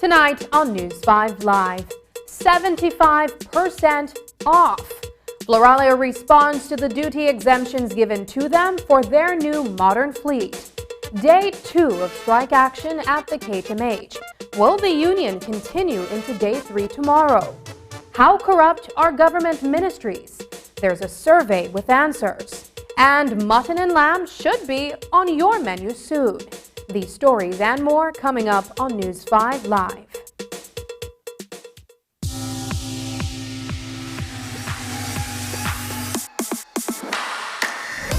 Tonight on News 5 Live, 75% off. Floralia responds to the duty exemptions given to them for their new modern fleet. Day 2 of strike action at the KTMH. Will the union continue into Day 3 tomorrow? How corrupt are government ministries? There's a survey with answers. And mutton and lamb should be on your menu soon. These stories and more coming up on News 5 Live.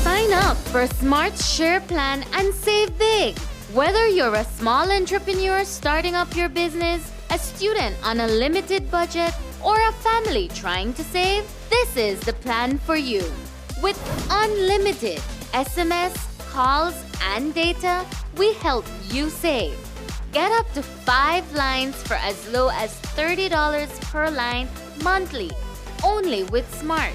Sign up for Smart Share Plan and save big. Whether you're a small entrepreneur starting up your business, a student on a limited budget, or a family trying to save, this is the plan for you. With unlimited SMS, calls, and data, we help you save. Get up to 5 lines for as low as $30 per line monthly, only with Smart.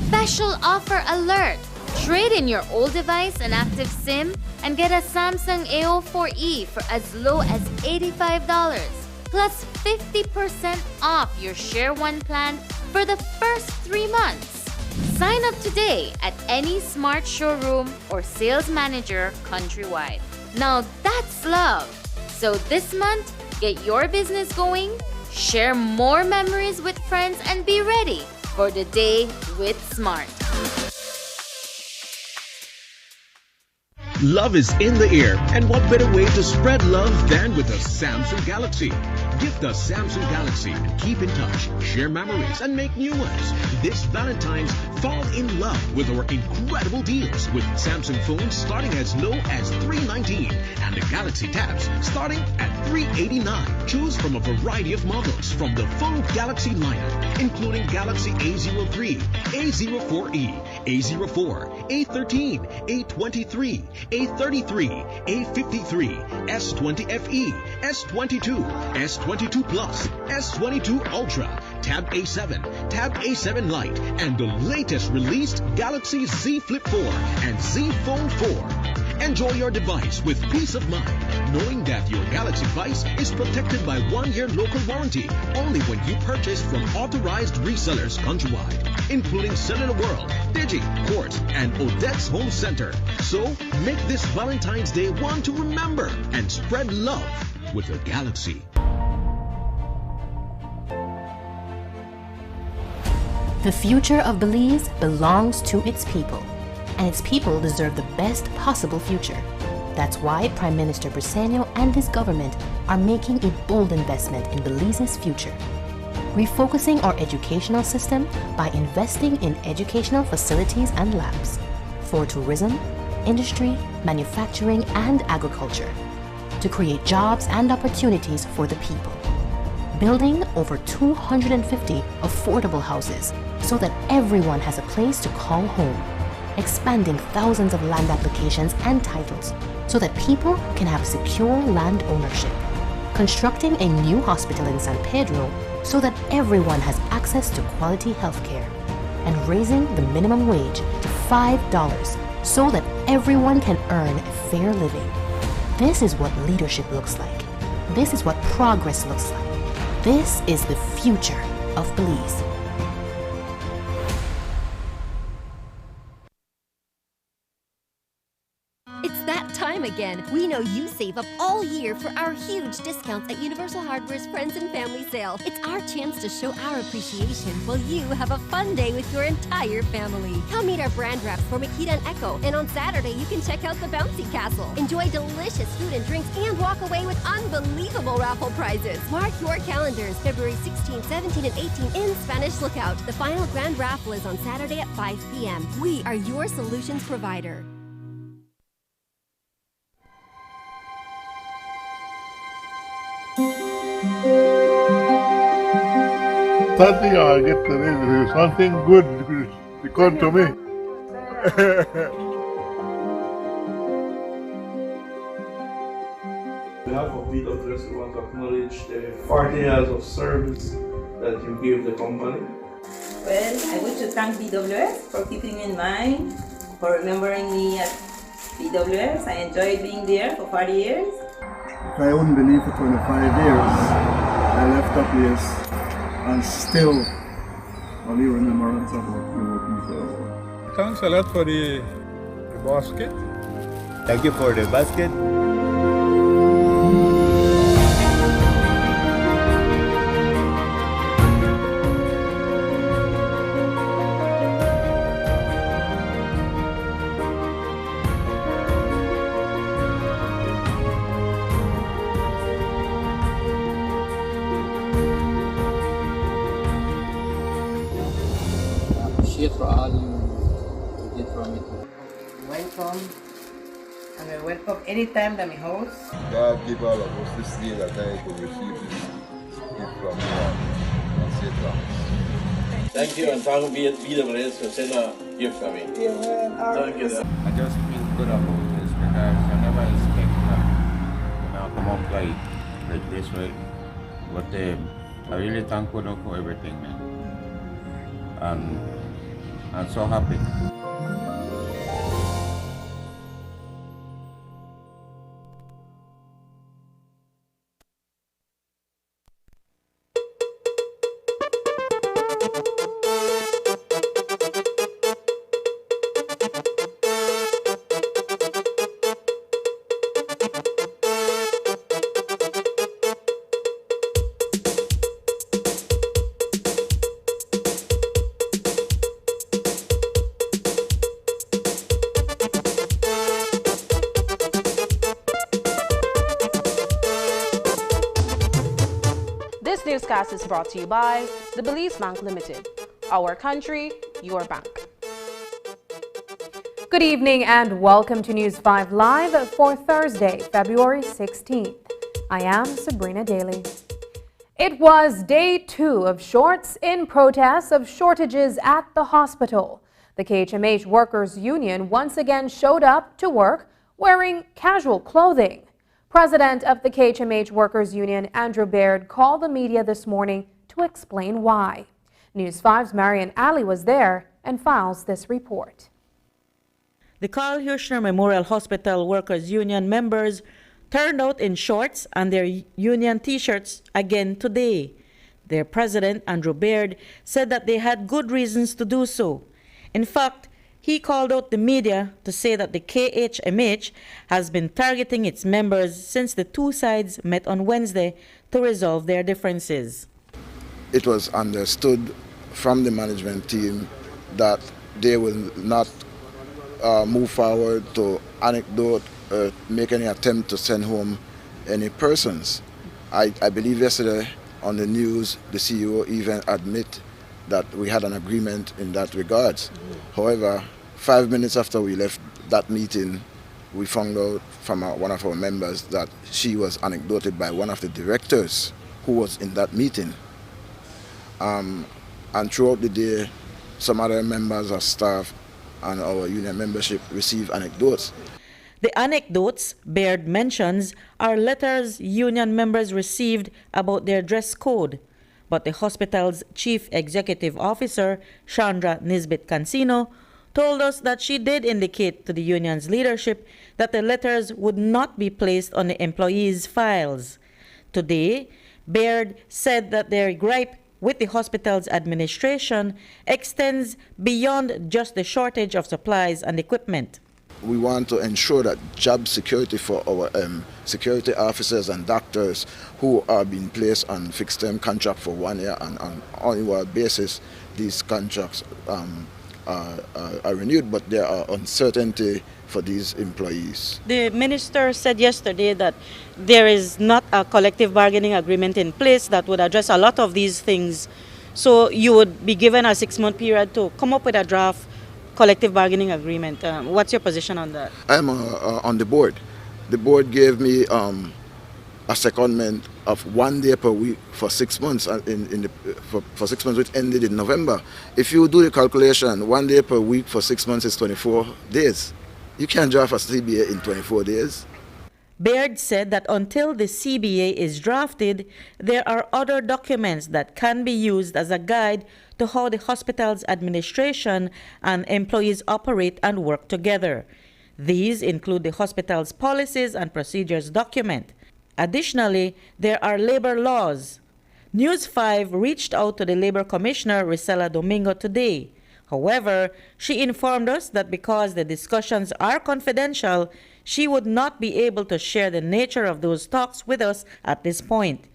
Special offer alert! Trade in your old device and active SIM and get a Samsung A04e for as low as $85, plus 50% off your Share One plan for the first 3 months. Sign up today at any Smart showroom or sales manager countrywide. Now that's love. So this month, get your business going, share more memories with friends, and be ready for the day with Smart. Love is in the air, and what better way to spread love than with a Samsung Galaxy? Gift a Samsung Galaxy and keep in touch, share memories, and make new ones. This Valentine's, fall in love with our incredible deals with Samsung phones starting as low as $319 and the Galaxy Tabs starting at $389. Choose from a variety of models from the full Galaxy lineup, including Galaxy A03, A04e, A04, A13, A23, A33, A53, S20 FE, S22, S22 Plus, S22 Ultra, Tab A7, Tab A7 Lite, and the latest released Galaxy Z Flip 4 and Z Fold 4. Enjoy your device with peace of mind, knowing that your Galaxy device is protected by 1-year local warranty only when you purchase from authorized resellers countrywide, including Cellular World, Digi, Quartz, and Odette's Home Center. So make this Valentine's Day one to remember and spread love with a Galaxy. The future of Belize belongs to its people, and its people deserve the best possible future. That's why Prime Minister Briceño and his government are making a bold investment in Belize's future, refocusing our educational system by investing in educational facilities and labs for tourism, industry, manufacturing, and agriculture, to create jobs and opportunities for the people. Building over 250 affordable houses so that everyone has a place to call home. Expanding thousands of land applications and titles so that people can have secure land ownership. Constructing a new hospital in San Pedro so that everyone has access to quality health care. And raising the minimum wage to $5 so that everyone can earn a fair living. This is what leadership looks like. This is what progress looks like. This is the future of Belize. It's that time again. We know you save up all year for our huge discounts at Universal Hardware's Friends and Family Sale. It's our chance to show our appreciation while you have a fun day with your entire family. Come meet our brand reps for Makita and Echo. And on Saturday, you can check out the Bouncy Castle. Enjoy delicious food and drinks and walk away with unbelievable raffle prizes. Mark your calendars, February 16, 17, and 18 in Spanish Lookout. The final grand raffle is on Saturday at 5 p.m. We are your solutions provider. Something I get something good to come to me. On behalf of BWS, we want to acknowledge the 40 years of service that you gave the company. Well, I wish to thank BWS for keeping me in mind, for remembering me at BWS. I enjoyed being there for 40 years. I wouldn't believe for 25 years I left the place and still only remembrance about the people. Thanks a lot for the basket. Thank you for the basket. Appreciate for all you did for me. Welcome. And we're welcome anytime to my house. God give all of us this day that I could receive this gift from you and say thanks. Thank you, and thank BWS for sending a gift for me. Thank you. I just feel good about this because I never expect that I'll come up like this, right? But I really thank God for everything, man. And I'm so happy. This newscast is brought to you by the Belize Bank Limited. Our country, your bank. Good evening and welcome to News 5 Live for Thursday, February 16th. I am Sabrina Daly. It was day 2 of shorts in protest of shortages at the hospital. The KHMH Workers Union once again showed up to work wearing casual clothing. President of the KHMH Workers Union, Andrew Baird, called the media this morning to explain why. News 5's Marian Ali was there and files this report. The Carl Hirschner Memorial Hospital Workers Union members turned out in shorts and their union t-shirts again today. Their president, Andrew Baird, said that they had good reasons to do so. In fact, he called out the media to say that the KHMH has been targeting its members since the two sides met on Wednesday to resolve their differences. It was understood from the management team that they will not move forward to anecdote, make any attempt to send home any persons. I believe yesterday on the news, the CEO even admit that we had an agreement in that regards. However, 5 minutes after we left that meeting, we found out from one of our members that she was anecdoted by one of the directors who was in that meeting. And throughout the day, some other members of staff and our union membership received anecdotes. The anecdotes Baird mentions are letters union members received about their dress code. But the hospital's chief executive officer, Chandra Nisbet Cancino, told us that she did indicate to the union's leadership that the letters would not be placed on the employees' files. Today, Baird said that their gripe with the hospital's administration extends beyond just the shortage of supplies and equipment. We want to ensure that job security for our security officers and doctors who are being placed on fixed-term contract for 1 year and on annual basis, these contracts are renewed, but there are uncertainty for these employees. The minister said yesterday that there is not a collective bargaining agreement in place that would address a lot of these things. So you would be given a 6-month period to come up with a draft collective bargaining agreement. What's your position on that? I'm on the board. The board gave me a secondment of 1 day per week for 6 months, for 6 months, which ended in November. If you do the calculation, 1 day per week for 6 months is 24 days. You can't draft a CBA in 24 days. Baird said that until the CBA is drafted, there are other documents that can be used as a guide to how the hospital's administration and employees operate and work together. These include the hospital's policies and procedures document. Additionally, there are labor laws. News 5 reached out to the Labor Commissioner, Risela Domingo, today. However, she informed us that because the discussions are confidential, she would not be able to share the nature of those talks with us at this point.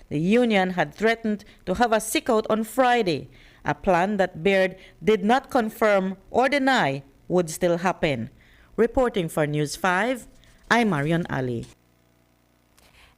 The union had threatened to have a sick-out on Friday, a plan that Baird did not confirm or deny would still happen. Reporting for News 5, I'm Marion Ali.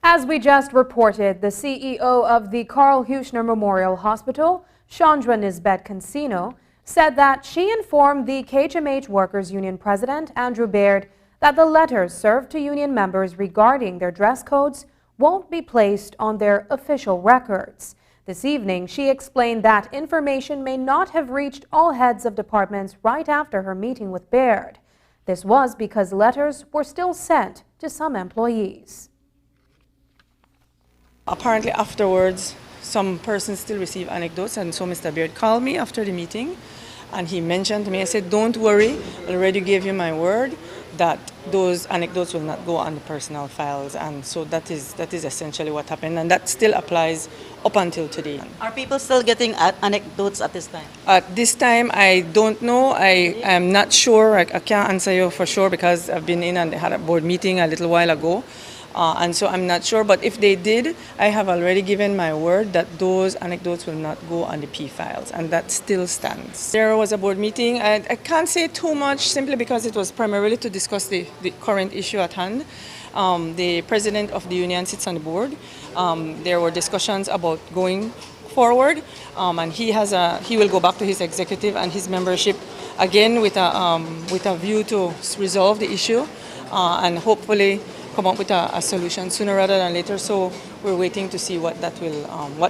As we just reported, the CEO of the Carl Huchner Memorial Hospital, Chandra Nisbet Cancino, said that she informed the KHMH Workers Union President, Andrew Baird, that the letters served to union members regarding their dress codes won't be placed on their official records. This evening, she explained that information may not have reached all heads of departments right after her meeting with Baird. This was because letters were still sent to some employees. Apparently afterwards, some persons still receive anecdotes, and so Mr. Baird called me after the meeting, and he mentioned to me, I said, don't worry, I already gave you my word that those anecdotes will not go on the personnel files, and so that is essentially what happened, and that still applies up until today. Are people still getting anecdotes at this time? At this time, I don't know. I am not sure. I can't answer you for sure because I've been in and had a board meeting a little while ago. And so I'm not sure, but if they did, I have already given my word that those anecdotes will not go on the P files, and that still stands. There was a board meeting, and I can't say too much simply because it was primarily to discuss the current issue at hand. The president of the union sits on the board. There were discussions about going forward, and he will go back to his executive and his membership again with a view to resolve the issue and hopefully come up with a solution sooner rather than later. So we're waiting to see what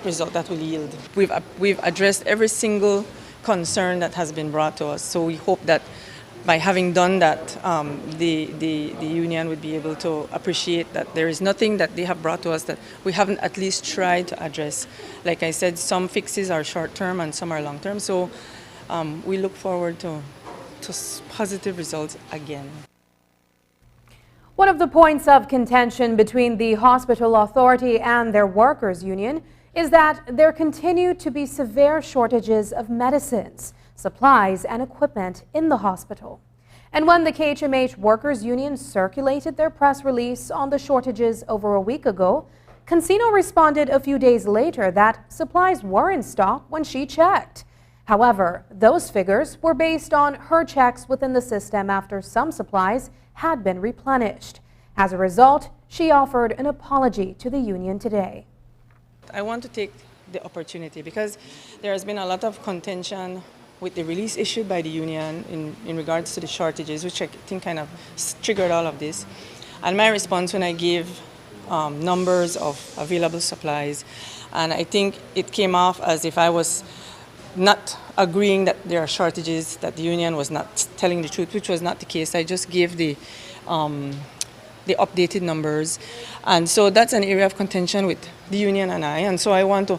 result that will yield. We've addressed every single concern that has been brought to us. So we hope that by having done that, the union would be able to appreciate that there is nothing that they have brought to us that we haven't at least tried to address. Like I said, some fixes are short-term and some are long-term. So we look forward to positive results again. One of the points of contention between the hospital authority and their workers' union is that there continue to be severe shortages of medicines, supplies, and equipment in the hospital. And when the KHMH workers' union circulated their press release on the shortages over a week ago, Cancino responded a few days later that supplies were in stock when she checked. However, those figures were based on her checks within the system after some supplies had been replenished. As a result, she offered an apology to the union today. I want to take the opportunity because there has been a lot of contention with the release issued by the union in regards to the shortages, which I think kind of triggered all of this. And my response when I gave numbers of available supplies, and I think it came off as if I was not agreeing that there are shortages, that the union was not telling the truth, which was not the case. I just gave the updated numbers. And so that's an area of contention with the union and I. And so I want to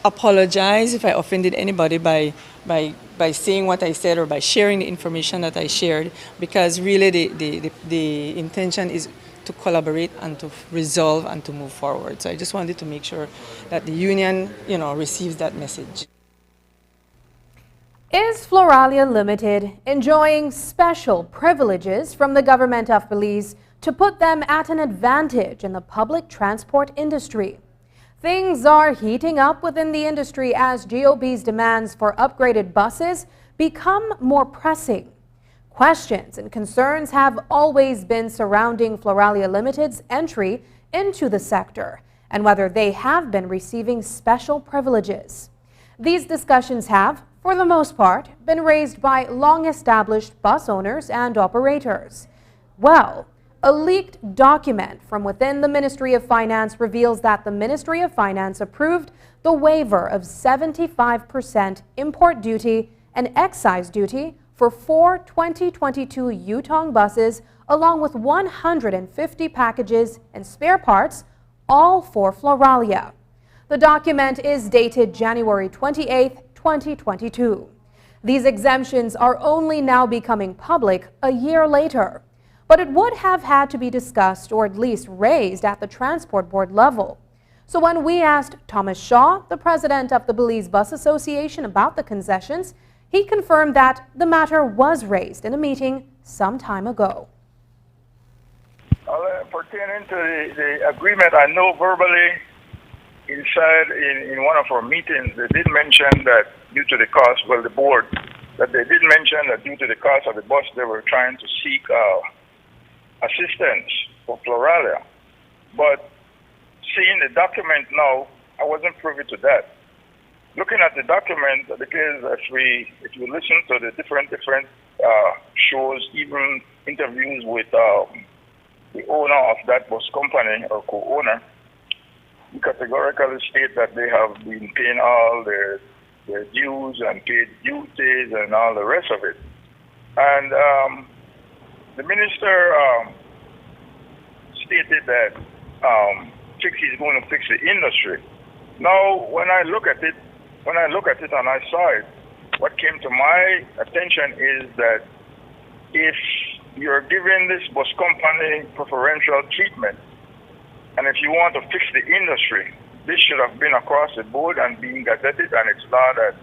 apologize if I offended anybody by saying what I said or by sharing the information that I shared, because really the intention is to collaborate and to resolve and to move forward. So I just wanted to make sure that the union, receives that message. Is Floralia Limited enjoying special privileges from the government of Belize to put them at an advantage in the public transport industry? Things are heating up within the industry as GOB's demands for upgraded buses become more pressing. Questions and concerns have always been surrounding Floralia Limited's entry into the sector and whether they have been receiving special privileges. These discussions have, for the most part, been raised by long-established bus owners and operators. Well, a leaked document from within the Ministry of Finance reveals that the Ministry of Finance approved the waiver of 75% import duty and excise duty for 4 2022 Yutong buses, along with 150 packages and spare parts, all for Floralia. The document is dated January 28, 2022. These exemptions are only now becoming public a year later. but it would have had to be discussed or at least raised at the Transport Board level. So when we asked Thomas Shaw, the president of the Belize Bus Association, about the concessions, he confirmed that the matter was raised in a meeting some time ago. Pertaining to the agreement, I know verbally inside in one of our meetings, they did mention that due to the cost, well, the board, that they did mention that due to the cost of the bus, they were trying to seek assistance for Floralia. But seeing the document now, I wasn't privy to that. Looking at the document, because if you listen to the different shows, even interviews with the owner of that bus company or co-owner, he categorically state that they have been paying all their dues and paid duties and all the rest of it. And the minister stated that he's going to fix the industry. Now, when I look at it on our side, what came to my attention is that if you're giving this bus company preferential treatment, and if you want to fix the industry, this should have been across the board and being gazetted, and it's not that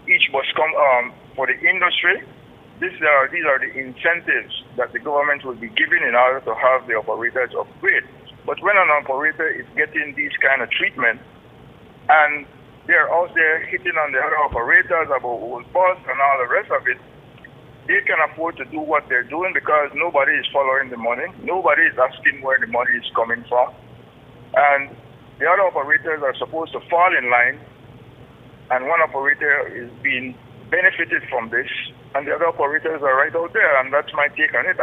each bus for the industry, these are the incentives that the government will be giving in order to have the operators upgrade. But when an operator is getting these kind of treatment, and they're out there hitting on the other operators about old bus and all the rest of it, they can afford to do what they're doing because nobody is following the money. Nobody is asking where the money is coming from. And the other operators are supposed to fall in line, and one operator is being benefited from this, and the other operators are right out there, and that's my take on it.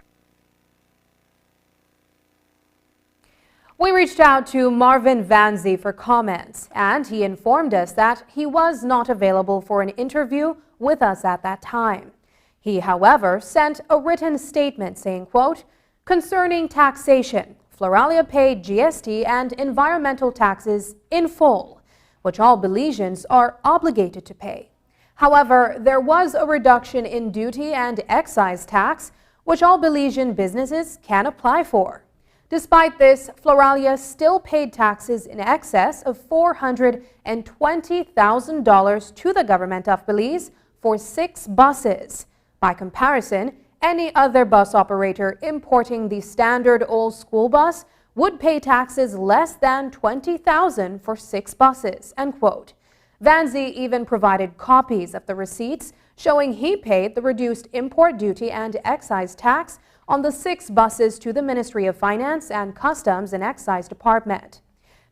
We reached out to Marvin Vanzi for comments, and he informed us that he was not available for an interview with us at that time. He, however, sent a written statement saying, quote, "Concerning taxation, Floralia paid GST and environmental taxes in full, which all Belizeans are obligated to pay. However, there was a reduction in duty and excise tax, which all Belizean businesses can apply for. Despite this, Floralia still paid taxes in excess of $420,000 to the government of Belize for 6 buses. By comparison, any other bus operator importing the standard old school bus would pay taxes less than $20,000 for 6 buses." End quote. Vanzi even provided copies of the receipts showing he paid the reduced import duty and excise tax on the 6 buses to the Ministry of Finance and Customs and Excise Department.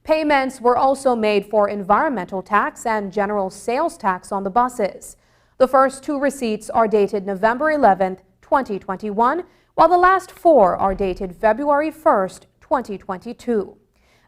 Payments were also made for environmental tax and general sales tax on the buses. The first 2 receipts are dated November 11, 2021, while the last 4 are dated February 1st, 2022.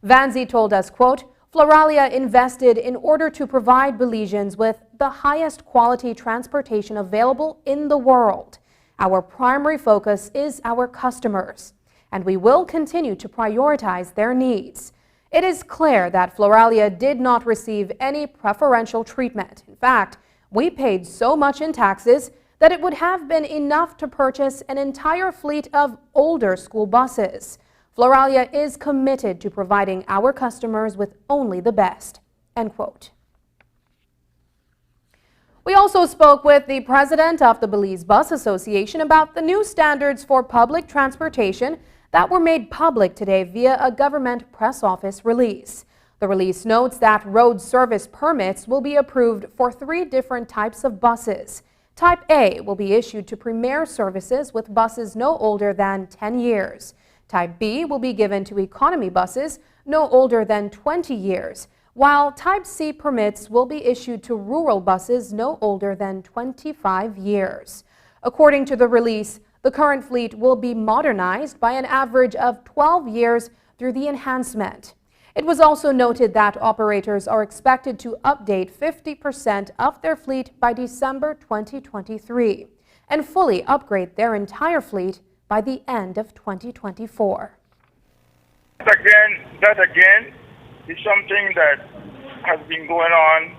Vanzi told us, quote, "Floralia invested in order to provide Belizeans with the highest quality transportation available in the world. Our primary focus is our customers, and we will continue to prioritize their needs. It is clear that Floralia did not receive any preferential treatment. In fact, we paid so much in taxes that it would have been enough to purchase an entire fleet of older school buses. Floralia is committed to providing our customers with only the best." End quote. We also spoke with the president of the Belize Bus Association about the new standards for public transportation that were made public today via a government press office release. The release notes that road service permits will be approved for 3 different types of buses. Type A will be issued to premier services with buses no older than 10 years. Type B will be given to economy buses no older than 20 years, while Type C permits will be issued to rural buses no older than 25 years. According to the release, the current fleet will be modernized by an average of 12 years through the enhancement. It was also noted that operators are expected to update 50% of their fleet by December 2023 and fully upgrade their entire fleet by the end of 2024. That again is something that has been going on,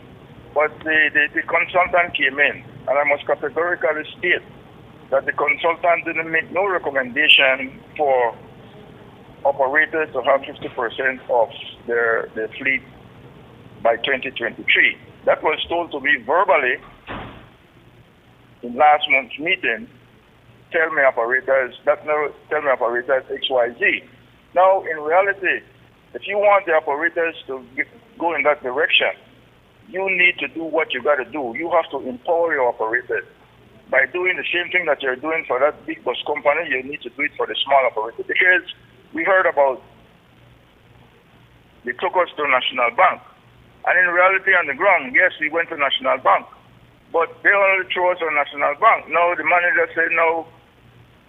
but the consultant came in, and I must categorically state that the consultant didn't make no recommendation for operators to have 50% of their fleet by 2023. That was told to me verbally in last month's meeting. Tell me operators XYZ. Now, in reality, if you want the operators to go in that direction, you need to do what you got to do. You have to empower your operators. By doing the same thing that you're doing for that big bus company, you need to do it for the small operator. Because we heard about they took us to National Bank. And in reality, on the ground, yes, we went to National Bank. But they only threw us on National Bank. Now the manager said, no,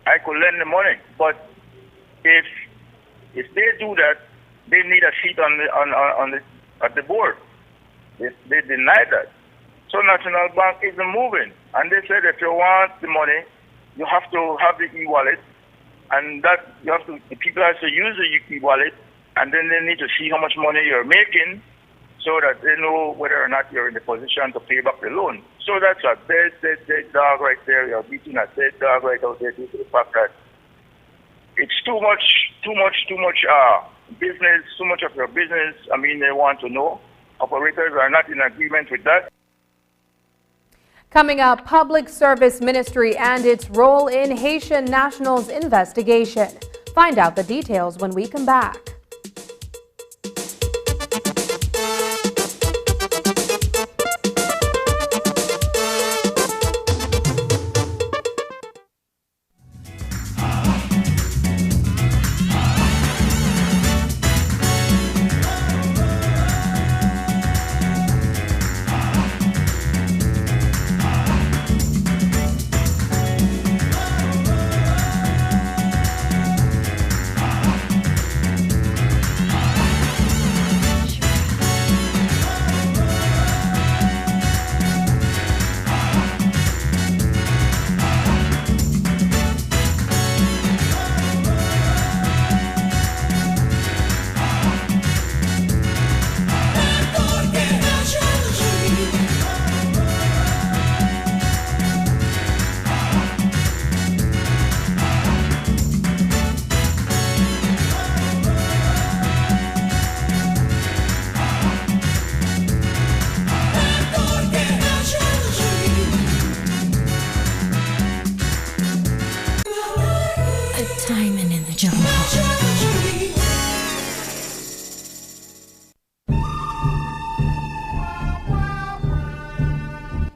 I could lend the money. But if they do that, they need a seat at the board. They denied that. So National Bank isn't moving. And they said if you want the money, you have to have the e-wallet. And that the people have to use the e-wallet, and then they need to see how much money you're making so that they know whether or not you're in the position to pay back the loan. So that's a dead dog right there. You're beating a dead dog right out there due to the fact that it's too much business, too much of your business. I mean, they want to know. Operators are not in agreement with that. Coming up, Public Service Ministry and its role in Haitian nationals' investigation. Find out the details when we come back.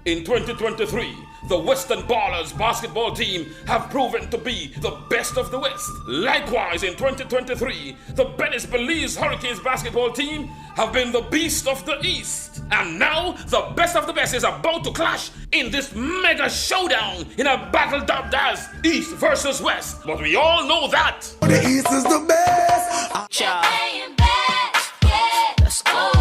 In 2023, the Western Ballers basketball team have proven to be the best of the West. Likewise, in 2023, the Venice Belize Hurricanes basketball team have been the beast of the East. And now, the best of the best is about to clash in this mega showdown in a battle dubbed as East versus West. But we all know that the East is the best. Let's go.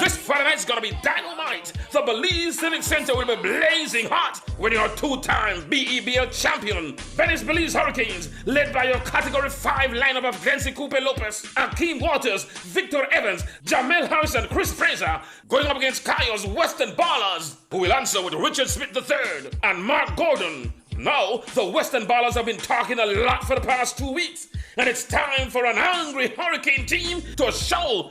This Friday night's gonna be dynamite. The Belize Civic Center will be blazing hot when your two-time BEBL champion, Venice Belize Hurricanes, led by your Category 5 lineup of Glency Coupe Lopez, Akeem Waters, Victor Evans, Jamel Harrison, Chris Fraser, going up against Kayo's Western Ballers, who will answer with Richard Smith III and Mark Gordon. Now, the Western Ballers have been talking a lot for the past 2 weeks, and it's time for an angry Hurricane team to show.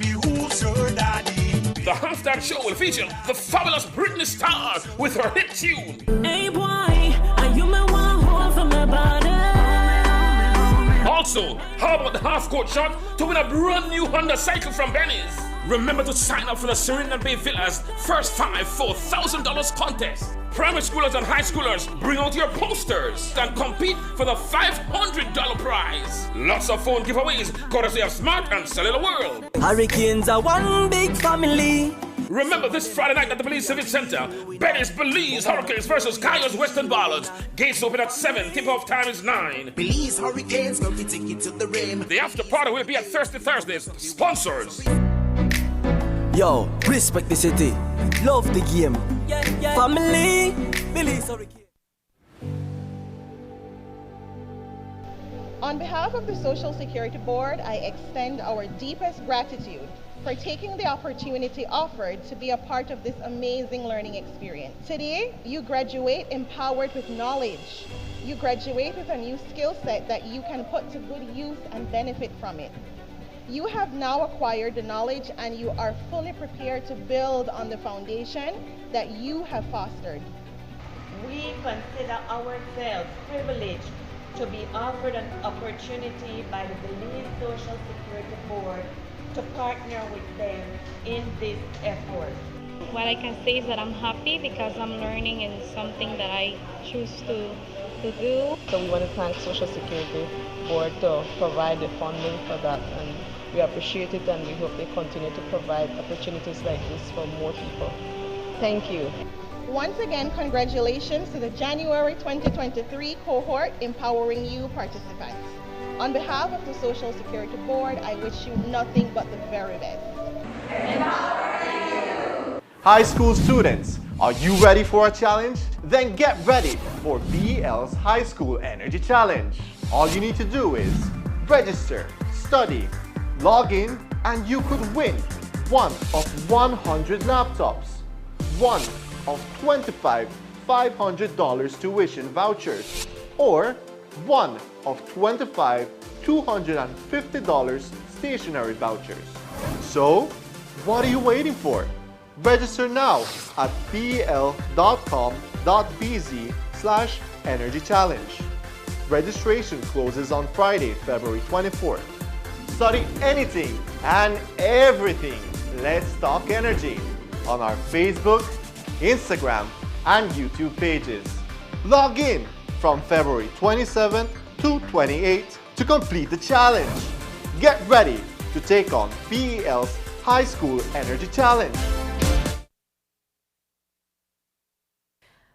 The halftime show will feature the fabulous Britney Star with her hit tune. Hey boy, are you my one hold from my body? Also, how about the half-court shot to win a brand new Honda cycle from Venice? Remember to sign up for the Serena Bay Villas First 5 $4,000 contest. Primary schoolers and high schoolers, bring out your posters and compete for the $500 prize. Lots of phone giveaways, courtesy of Smart and Cellular World. Hurricanes are one big family. Remember this Friday night at the Belize Civic Center, Venice Belize Hurricanes versus Kayo's Western Ballers. Gates open at 7, tip-off time is 9. Belize Hurricanes going to take it to the rim. The after party will be at Thirsty Thursdays. Sponsors. Yo, respect the city, love the game, family, Belize Hurricanes. On behalf of the Social Security Board, I extend our deepest gratitude for taking the opportunity offered to be a part of this amazing learning experience. Today, you graduate empowered with knowledge. You graduate with a new skill set that you can put to good use and benefit from it. You have now acquired the knowledge and you are fully prepared to build on the foundation that you have fostered. We consider ourselves privileged to be offered an opportunity by the Belize Social Security Board to partner with them in this effort. What I can say is that I'm happy because I'm learning in something that I choose to do. So we want to thank Social Security Board to provide the funding for that, and we appreciate it, and we hope they continue to provide opportunities like this for more people. Thank you. Once again, congratulations to the January 2023 cohort Empowering You participants. On behalf of the Social Security Board, I wish you nothing but the very best. High school students, are you ready for a challenge? Then get ready for BEL's High School Energy Challenge. All you need to do is register, study, log in, and you could win one of 100 laptops, one of 25 $500 tuition vouchers, or one of 25 $250 stationery vouchers. So, what are you waiting for? Register now at bel.com.bz/Energy Challenge. Registration closes on Friday, February 24th. Study anything and everything. Let's Talk Energy on our Facebook, Instagram, and YouTube pages. Log in from February 27th to 28th to complete the challenge. Get ready to take on BEL's High School Energy Challenge.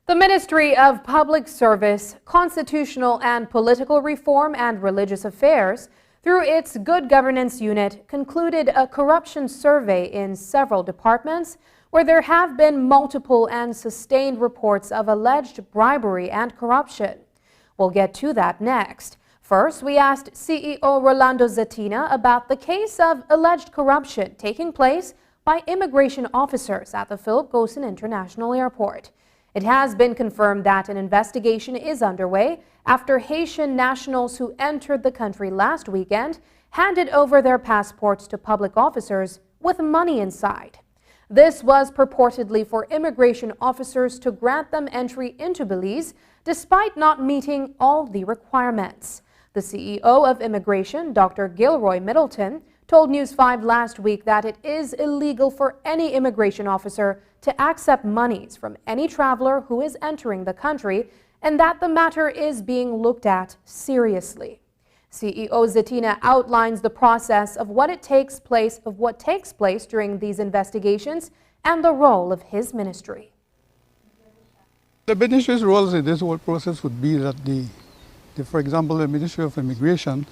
The Ministry of Public Service, Constitutional and Political Reform and Religious Affairs, through its Good Governance Unit, concluded a corruption survey in several departments where there have been multiple and sustained reports of alleged bribery and corruption. We'll get to that next. First, we asked CEO Rolando Zetina about the case of alleged corruption taking place by immigration officers at the Philip Gosen International Airport. It has been confirmed that an investigation is underway after Haitian nationals who entered the country last weekend handed over their passports to public officers with money inside. This was purportedly for immigration officers to grant them entry into Belize despite not meeting all the requirements. The CEO of Immigration, Dr. Gilroy Middleton, told News 5 last week that it is illegal for any immigration officer to accept monies from any traveler who is entering the country and that the matter is being looked at seriously. CEO Zetina outlines the process of what takes place during these investigations and the role of his ministry. The ministry's role in this whole process would be that for example, the Ministry of Immigration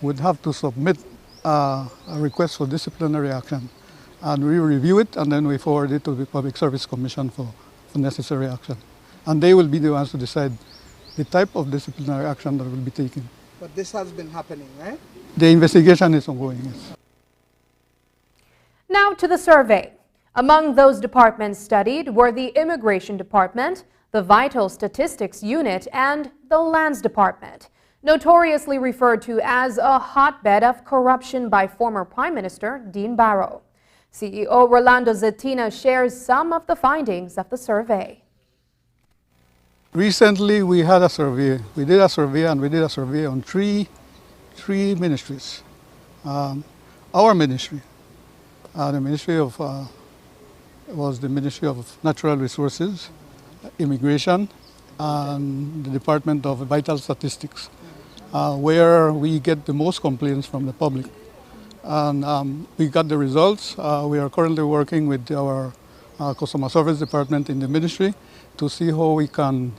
would have to submit a request for disciplinary action, and we review it and then we forward it to the Public Service Commission for necessary action. And they will be the ones to decide the type of disciplinary action that will be taken. But this has been happening, right? The investigation is ongoing, yes. Now to the survey. Among those departments studied were the Immigration Department, the Vital Statistics Unit, and the Lands Department, notoriously referred to as a hotbed of corruption by former Prime Minister Dean Barrow. CEO Rolando Zetina shares some of the findings of the survey. Recently, we had a survey. We did a survey on three ministries. Our ministry, the Ministry of was the Ministry of Natural Resources, Immigration, and the Department of Vital Statistics, where we get the most complaints from the public. And we got the results. We are currently working with our Customer Service Department in the ministry to see how we can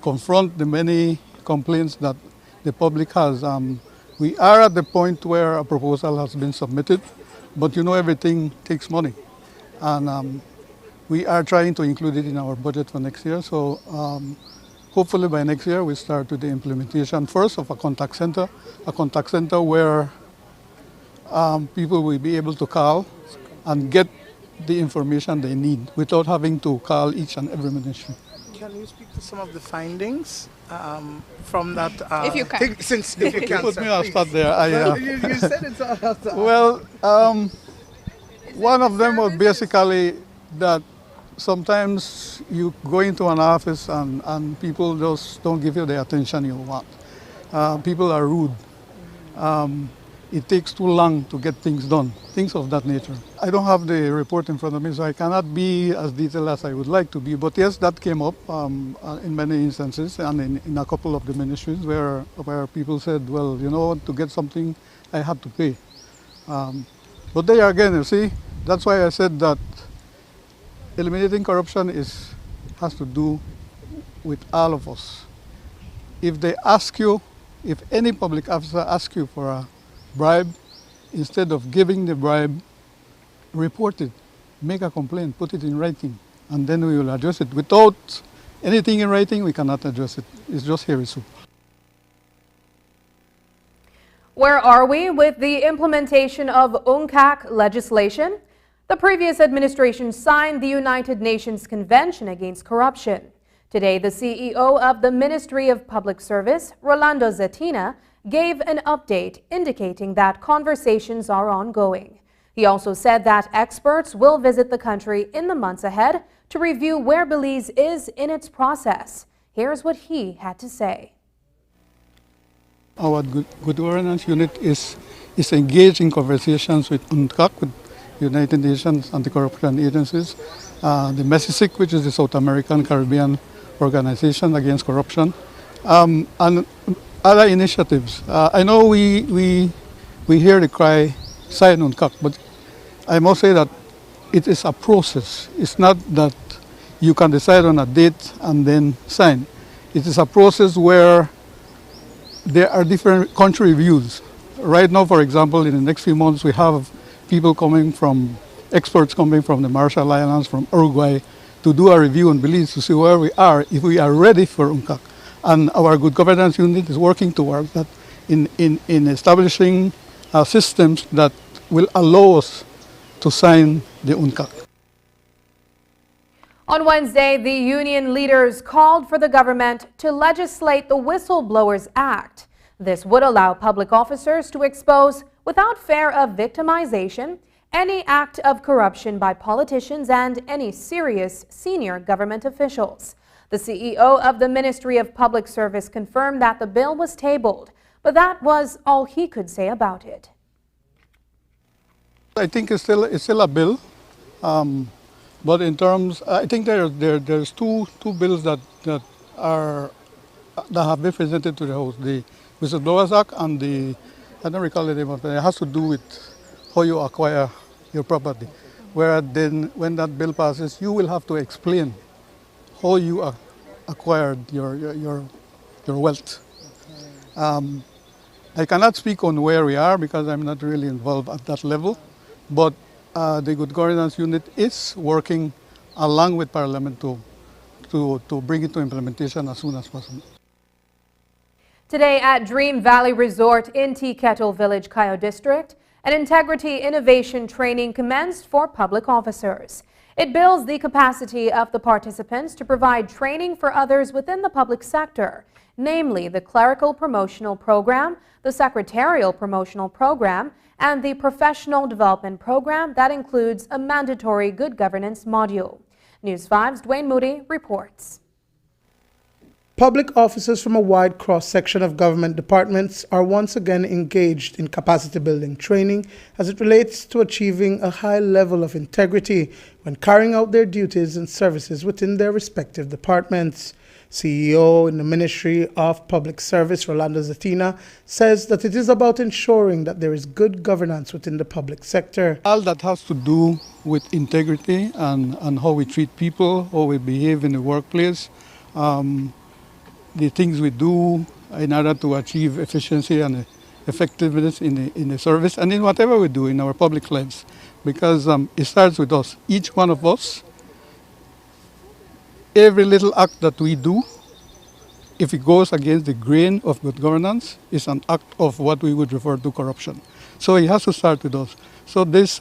confront the many complaints that the public has. We are at the point where a proposal has been submitted, but you know everything takes money. And we are trying to include it in our budget for next year. So hopefully by next year we start with the implementation first of a contact center where people will be able to call and get the information they need without having to call each and every ministry. Can you speak to some of the findings from that? If you can. If you can, Put me, I'll start there. you said it's all. Well, one of them was basically that sometimes you go into an office and people just don't give you the attention you want. People are rude. It takes too long to get things done, things of that nature. I don't have the report in front of me, so I cannot be as detailed as I would like to be. But yes, that came up in many instances and in a couple of the ministries where people said, well, you know, to get something, I had to pay. But there again, you see, that's why I said that eliminating corruption has to do with all of us. If they ask you, if any public officer asks you for a bribe, instead of giving the bribe, report it, make a complaint, put it in writing, and then we will address it. Without anything in writing, we cannot address it. It's just here is soup. Where are we with the implementation of UNCAC legislation? The previous administration signed the United Nations Convention Against Corruption. Today, the CEO of the Ministry of Public Service, Rolando Zetina, gave an update indicating that conversations are ongoing. He also said that experts will visit the country in the months ahead to review where Belize is in its process. Here's what he had to say. Our good governance unit is engaged in conversations with UNCAC, with United Nations Anti-Corruption Agencies, the MESICIC, which is the South American Caribbean Organization Against Corruption, and other initiatives. I know we hear the cry, sign UNCAC, but I must say that it is a process. It's not that you can decide on a date and then sign. It is a process where there are different country reviews. Right now, for example, in the next few months, we have people experts coming from the Marshall Islands, from Uruguay, to do a review on Belize to see where we are, if we are ready for UNCAC. And our good governance unit is working towards that in establishing systems that will allow us to sign the UNCAC. On Wednesday, the union leaders called for the government to legislate the Whistleblowers Act. This would allow public officers to expose, without fear of victimization, any act of corruption by politicians and any serious senior government officials. The CEO of the Ministry of Public Service confirmed that the bill was tabled, but that was all he could say about it. I think it's still a bill, but in terms, I think there's two bills that have been presented to the House: the Whistleblowers Act and the, I don't recall the name of it. It has to do with how you acquire your property. Where then, when that bill passes, you will have to explain how you acquired your wealth. I cannot speak on where we are because I'm not really involved at that level, but the Good Governance Unit is working along with Parliament to bring it to implementation as soon as possible. Today at Dream Valley Resort in Tea Kettle Village, Cayo District, an integrity innovation training commenced for public officers. It builds the capacity of the participants to provide training for others within the public sector, namely the Clerical Promotional Program, the Secretarial Promotional Program, and the Professional Development Program that includes a mandatory good governance module. News 5's Dwayne Moody reports. Public officers from a wide cross-section of government departments are once again engaged in capacity-building training as it relates to achieving a high level of integrity when carrying out their duties and services within their respective departments. CEO in the Ministry of Public Service, Rolando Zetina, says that it is about ensuring that there is good governance within the public sector. All that has to do with integrity and how we treat people, how we behave in the workplace, the things we do in order to achieve efficiency and effectiveness in the service and in whatever we do in our public lives. Because it starts with us, each one of us. Every little act that we do if it goes against the grain of good governance, it's an act of what we would refer to corruption. So it has to start with those. So this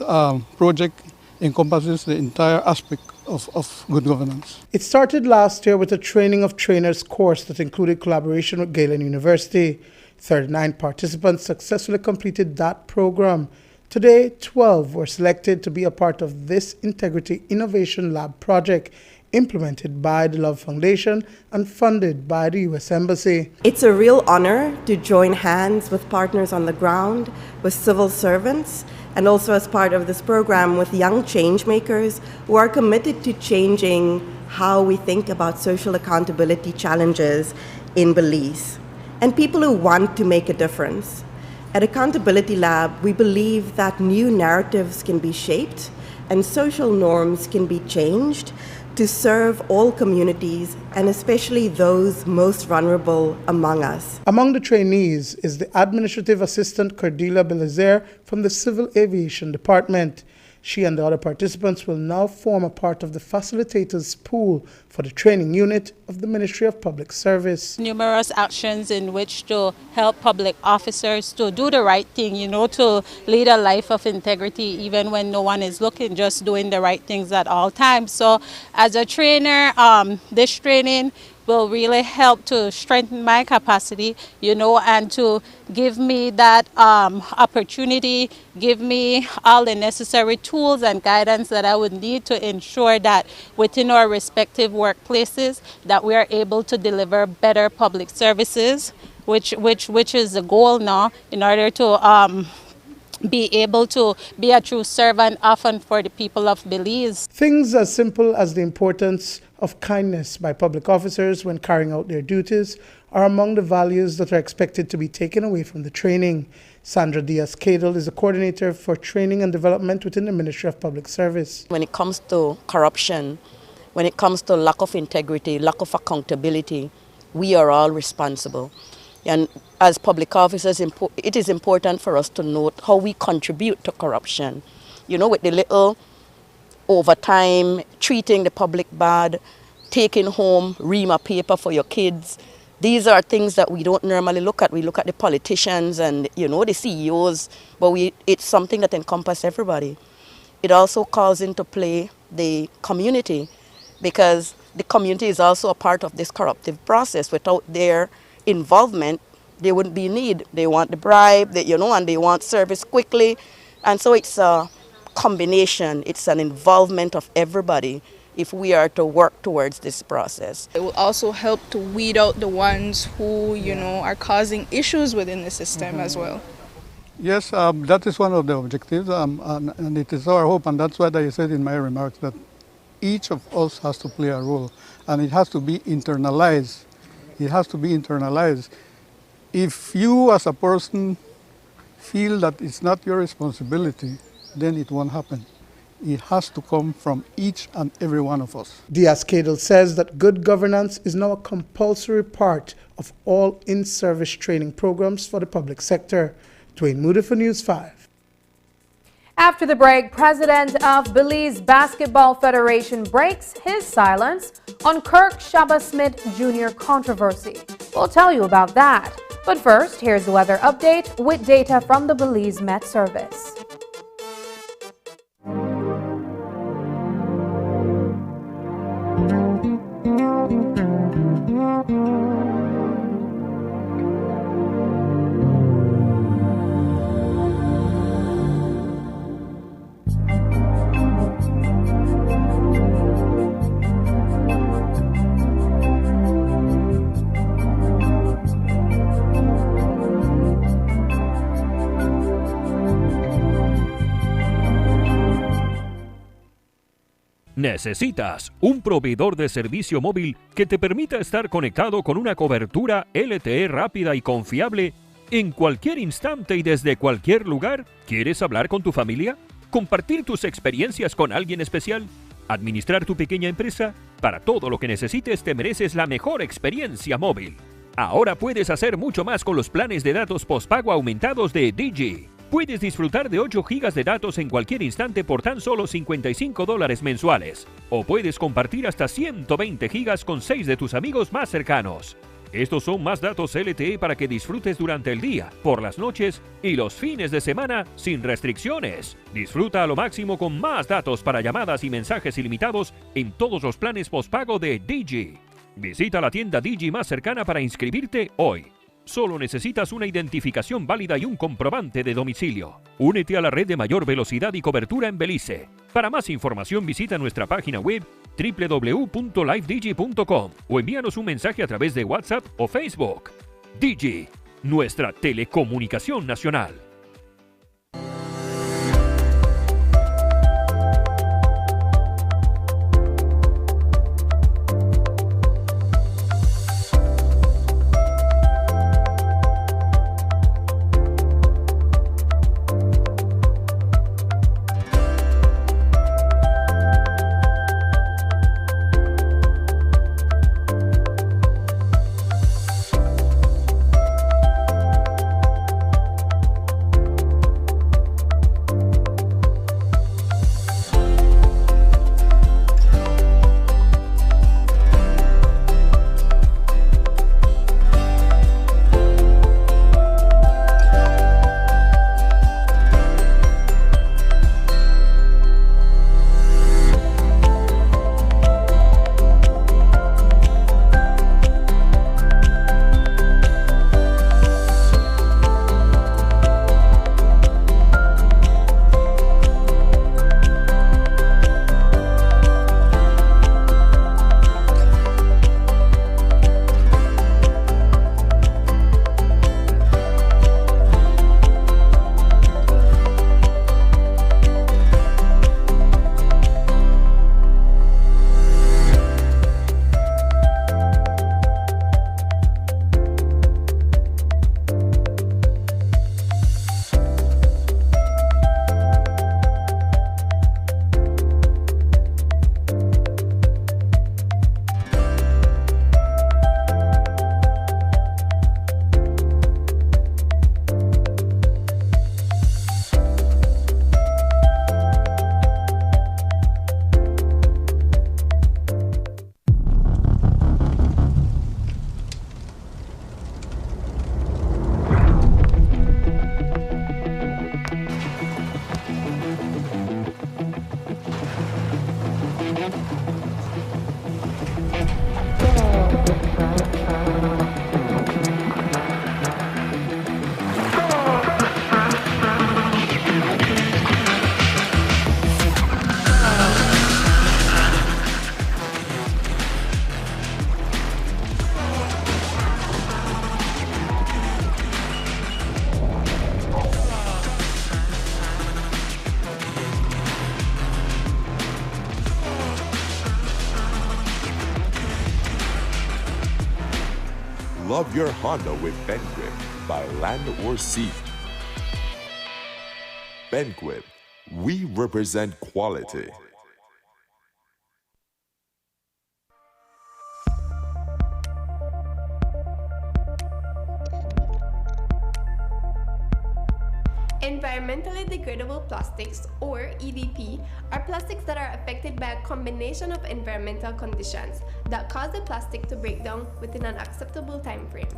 project encompasses the entire aspect of good governance. It started last year with a training of trainers course that included collaboration with Galen University. 39 participants successfully completed that program. Today, 12 were selected to be a part of this Integrity Innovation Lab project, implemented by the Love Foundation and funded by the U.S. Embassy. It's a real honor to join hands with partners on the ground, with civil servants, and also as part of this program with young change makers who are committed to changing how we think about social accountability challenges in Belize, and people who want to make a difference. At Accountability Lab, we believe that new narratives can be shaped and social norms can be changed to serve all communities, and especially those most vulnerable among us. Among the trainees is the Administrative Assistant Cordelia Belazer from the Civil Aviation Department. She and the other participants will now form a part of the facilitators pool for the training unit of the Ministry of Public Service. Numerous actions in which to help public officers to do the right thing, to lead a life of integrity even when no one is looking, just doing the right things at all times. So as a trainer, this training will really help to strengthen my capacity, and to give me that opportunity, give me all the necessary tools and guidance that I would need to ensure that within our respective workplaces that we are able to deliver better public services, which is the goal now, in order to be able to be a true servant often for the people of Belize. Things as simple as the importance of kindness by public officers when carrying out their duties are among the values that are expected to be taken away from the training. Sandra Diaz-Cadle is the coordinator for training and development within the Ministry of Public Service. When it comes to corruption, when it comes to lack of integrity, lack of accountability, we are all responsible. And as public officers, it is important for us to note how we contribute to corruption. With the little overtime, treating the public bad, taking home ream paper for your kids. These are things that we don't normally look at. We look at the politicians and, the CEOs, but it's something that encompasses everybody. It also calls into play the community, because the community is also a part of this corruptive process. Without their involvement, there wouldn't be need. They want the bribe, and they want service quickly. And so it's a combination, it's an involvement of everybody if we are to work towards this process. It will also help to weed out the ones who, are causing issues within the system as well. Yes, that is one of the objectives, and it is our hope, and that's what I said in my remarks, that each of us has to play a role, and it has to be internalized. It has to be internalized. If you as a person feel that it's not your responsibility, then it won't happen. It has to come from each and every one of us. Diaz-Cadle says that good governance is now a compulsory part of all in-service training programs for the public sector. Dwayne Moody for News 5. After the break, President of Belize Basketball Federation breaks his silence on Kirk Shabba-Smith Jr. controversy. We'll tell you about that. But first, here's the weather update with data from the Belize Met Service. ¿Necesitas un proveedor de servicio móvil que te permita estar conectado con una cobertura LTE rápida y confiable en cualquier instante y desde cualquier lugar? ¿Quieres hablar con tu familia? ¿Compartir tus experiencias con alguien especial? ¿Administrar tu pequeña empresa? Para todo lo que necesites te mereces la mejor experiencia móvil. Ahora puedes hacer mucho más con los planes de datos postpago aumentados de Digi. Puedes disfrutar de 8 GB de datos en cualquier instante por tan solo $55 mensuales. O puedes compartir hasta 120 GB con 6 de tus amigos más cercanos. Estos son más datos LTE para que disfrutes durante el día, por las noches y los fines de semana sin restricciones. Disfruta a lo máximo con más datos para llamadas y mensajes ilimitados en todos los planes postpago de Digi. Visita la tienda Digi más cercana para inscribirte hoy. Solo necesitas una identificación válida y un comprobante de domicilio. Únete a la red de mayor velocidad y cobertura en Belice. Para más información visita nuestra página web www.livedigi.com o envíanos un mensaje a través de WhatsApp o Facebook. Digi, nuestra telecomunicación nacional. Love your Honda with Benquip by Land or Sea. Benquip, we represent quality. Environmentally degradable plastics, or EDP, are plastics that are affected by a combination of environmental conditions that cause the plastic to break down within an acceptable time frame.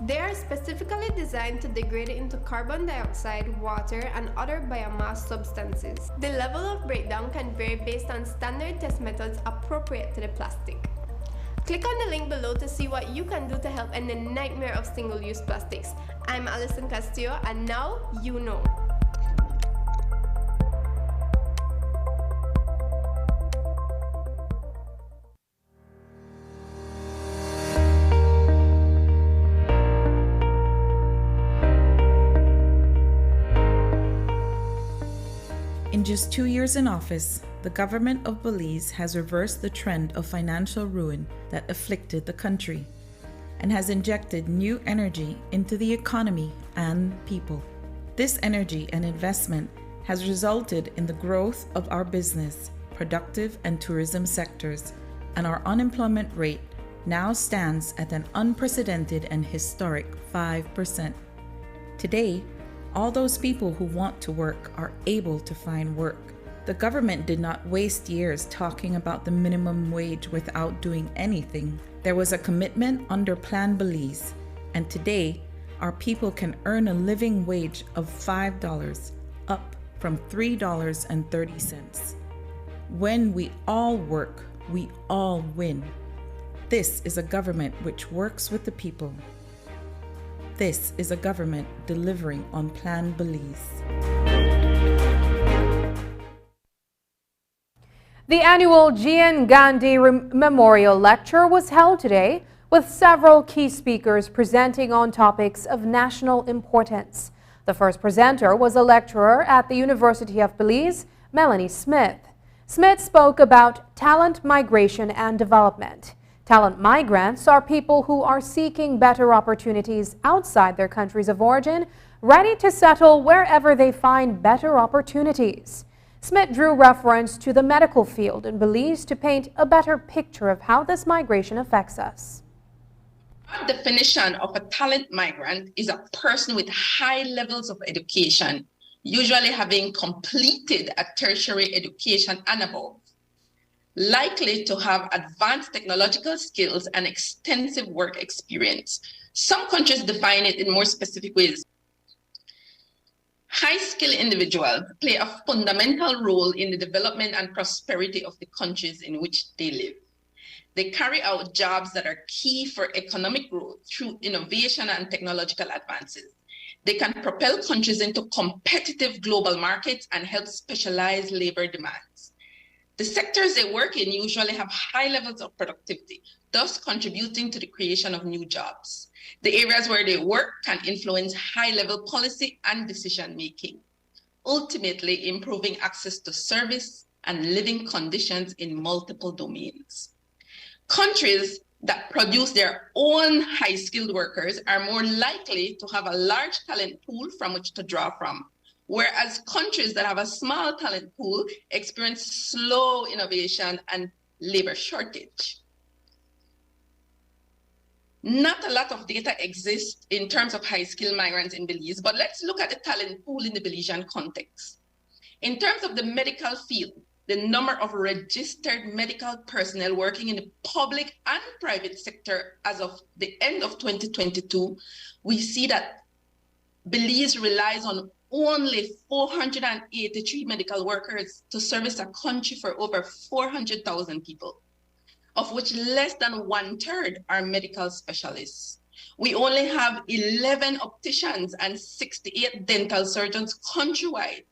They are specifically designed to degrade into carbon dioxide, water, and other biomass substances. The level of breakdown can vary based on standard test methods appropriate to the plastic. Click on the link below to see what you can do to help end the nightmare of single-use plastics. I'm Alison Castillo, and now you know. In just 2 years in office, the government of Belize has reversed the trend of financial ruin that afflicted the country and has injected new energy into the economy and people. This energy and investment has resulted in the growth of our business, productive and tourism sectors, and our unemployment rate now stands at an unprecedented and historic 5%. Today, all those people who want to work are able to find work. The government did not waste years talking about the minimum wage without doing anything. There was a commitment under Plan Belize, and today our people can earn a living wage of $5, up from $3.30. When we all work, we all win. This is a government which works with the people. This is a government delivering on Plan Belize. The annual Gian Gandhi Memorial Lecture was held today with several key speakers presenting on topics of national importance. The first presenter was a lecturer at the University of Belize, Melanie Smith. Smith spoke about talent migration and development. Talent migrants are people who are seeking better opportunities outside their countries of origin, ready to settle wherever they find better opportunities. Smith drew reference to the medical field in Belize to paint a better picture of how this migration affects us. Our definition of a talent migrant is a person with high levels of education, usually having completed a tertiary education and above, likely to have advanced technological skills and extensive work experience. Some countries define it in more specific ways. High-skilled individuals play a fundamental role in the development and prosperity of the countries in which they live. They carry out jobs that are key for economic growth through innovation and technological advances. They can propel countries into competitive global markets and help specialize labor demands. The sectors they work in usually have high levels of productivity, thus contributing to the creation of new jobs. The areas where they work can influence high-level policy and decision-making, ultimately improving access to service and living conditions in multiple domains. Countries that produce their own high-skilled workers are more likely to have a large talent pool from which to draw from, whereas countries that have a small talent pool experience slow innovation and labor shortage. Not a lot of data exists in terms of high-skilled migrants in Belize, but let's look at the talent pool in the Belizean context. In terms of the medical field, the number of registered medical personnel working in the public and private sector as of the end of 2022, we see that Belize relies on only 483 medical workers to service a country for over 400,000 people, of which less than 1/3 are medical specialists. We only have 11 opticians and 68 dental surgeons countrywide.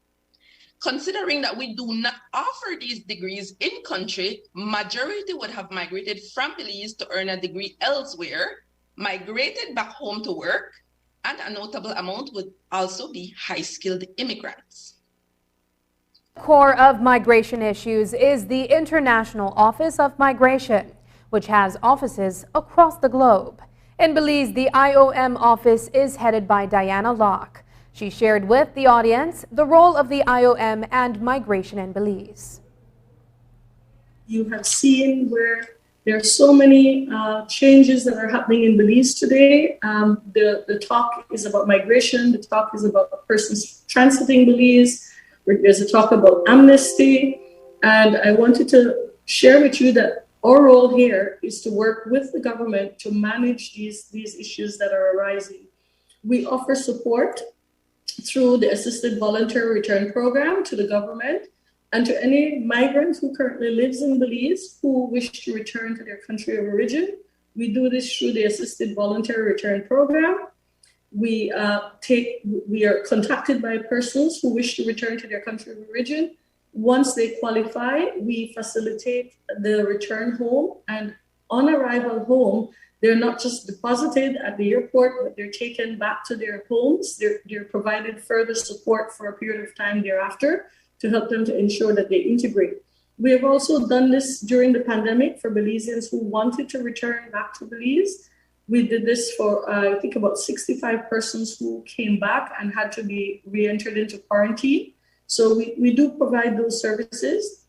Considering that we do not offer these degrees in country, majority would have migrated from Belize to earn a degree elsewhere, migrated back home to work, and a notable amount would also be high-skilled immigrants. Core of migration issues is the International Office of Migration, which has offices across the globe. In Belize, the IOM office is headed by Diana Locke. She shared with the audience the role of the IOM and migration in Belize. You have seen where there are so many changes that are happening in Belize today. The talk is about migration. The talk is about persons transiting Belize. There's a talk about amnesty. And I wanted to share with you that our role here is to work with the government to manage these issues that are arising. We offer support through the Assisted Voluntary Return Program to the government and to any migrant who currently lives in Belize who wish to return to their country of origin. We do this through the Assisted Voluntary Return Program. We are contacted by persons who wish to return to their country of origin. Once they qualify, we facilitate the return home, and on arrival home, they're not just deposited at the airport, but they're taken back to their homes. They're provided further support for a period of time thereafter to help them to ensure that they integrate. We have also done this during the pandemic for Belizeans who wanted to return back to Belize. We did this for, I think, about 65 persons who came back and had to be re-entered into quarantine. So we do provide those services.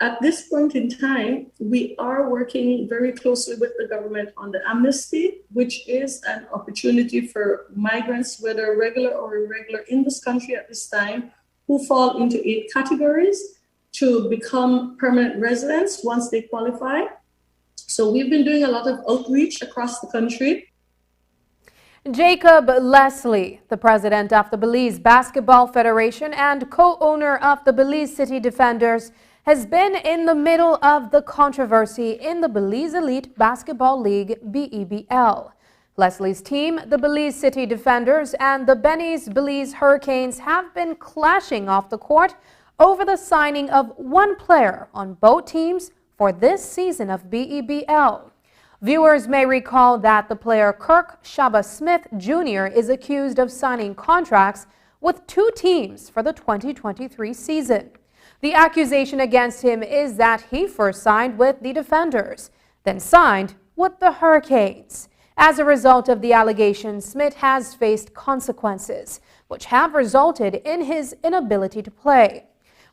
At this point in time, we are working very closely with the government on the amnesty, which is an opportunity for migrants, whether regular or irregular, in this country at this time, who fall into 8 categories. to become permanent residents once they qualify. So we've been doing a lot of outreach across the country. Jacob Leslie, the president of the Belize Basketball Federation and co-owner of the Belize City Defenders, has been in the middle of the controversy in the Belize Elite Basketball League, BEBL. Leslie's team, the Belize City Defenders, and the Belize Hurricanes have been clashing off the court over the signing of one player on both teams for this season of BEBL. Viewers may recall that the player Kirk Shaba Smith Jr. is accused of signing contracts with two teams for the 2023 season. The accusation against him is that he first signed with the Defenders, then signed with the Hurricanes. As a result of the allegations, Smith has faced consequences, which have resulted in his inability to play.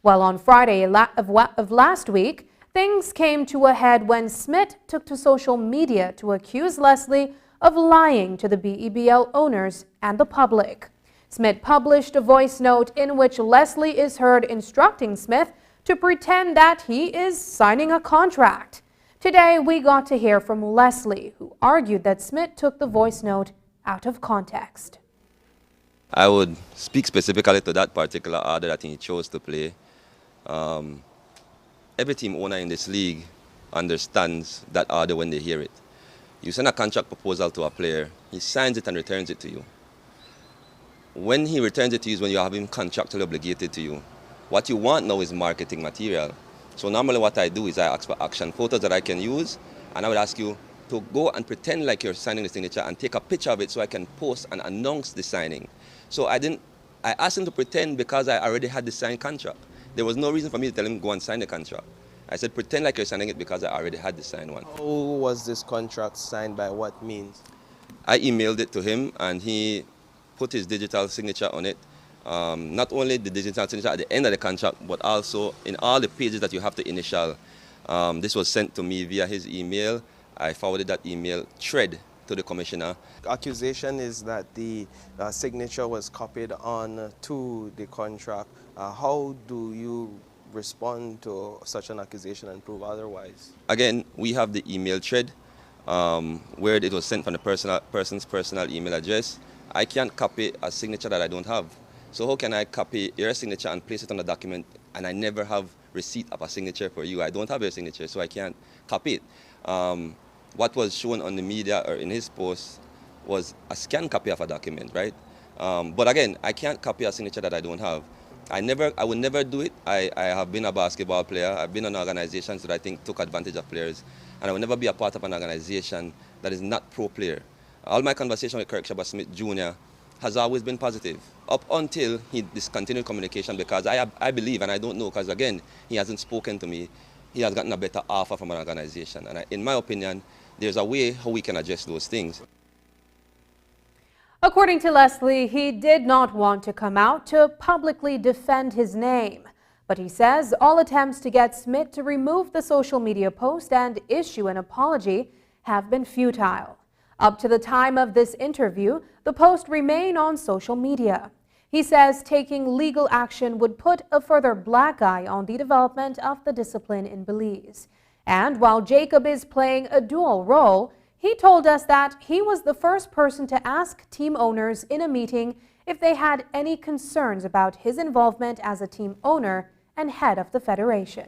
Well, on Friday of last week, things came to a head when Smith took to social media to accuse Leslie of lying to the BEBL owners and the public. Smith published a voice note in which Leslie is heard instructing Smith to pretend that he is signing a contract. Today, we got to hear from Leslie, who argued that Smith took the voice note out of context. I would speak specifically to that particular order that he chose to play. Every team owner in this league understands that order when they hear it. You send a contract proposal to a player, he signs it and returns it to you. When he returns it to you is when you have him contractually obligated to you. What you want now is marketing material. So normally what I do is I ask for action photos that I can use, and I would ask you to go and pretend like you're signing the signature and take a picture of it so I can post and announce the signing. So I asked him to pretend because I already had the signed contract. There was no reason for me to tell him go and sign the contract. I said pretend like you're signing it because I already had the signed one. How was this contract signed, by what means? I emailed it to him and he put his digital signature on it. Not only the digital signature at the end of the contract, but also in all the pages that you have to initial. This was sent to me via his email. I forwarded that email thread to the commissioner. The accusation is that the signature was copied on to the contract. How do you respond to such an accusation and prove otherwise? Again, we have the email thread where it was sent from the person's personal email address. I can't copy a signature that I don't have. So how can I copy your signature and place it on a document and I never have receipt of a signature for you? I don't have your signature, so I can't copy it. What was shown on the media or in his post was a scanned copy of a document, right? But again, I can't copy a signature that I don't have. I would never do it. I have been a basketball player. I've been in organizations that I think took advantage of players. And I will never be a part of an organization that is not pro-player. All my conversation with Kirk Shaba Smith Jr. has always been positive, up until he discontinued communication because I believe, and I don't know, because again, he hasn't spoken to me, he has gotten a better offer from an organization. And in my opinion, there's a way how we can address those things. According to Leslie, he did not want to come out to publicly defend his name. But he says all attempts to get Smith to remove the social media post and issue an apology have been futile. Up to the time of this interview, the post remained on social media. He says taking legal action would put a further black eye on the development of the discipline in Belize. And while Jacob is playing a dual role, he told us that he was the first person to ask team owners in a meeting if they had any concerns about his involvement as a team owner and head of the federation.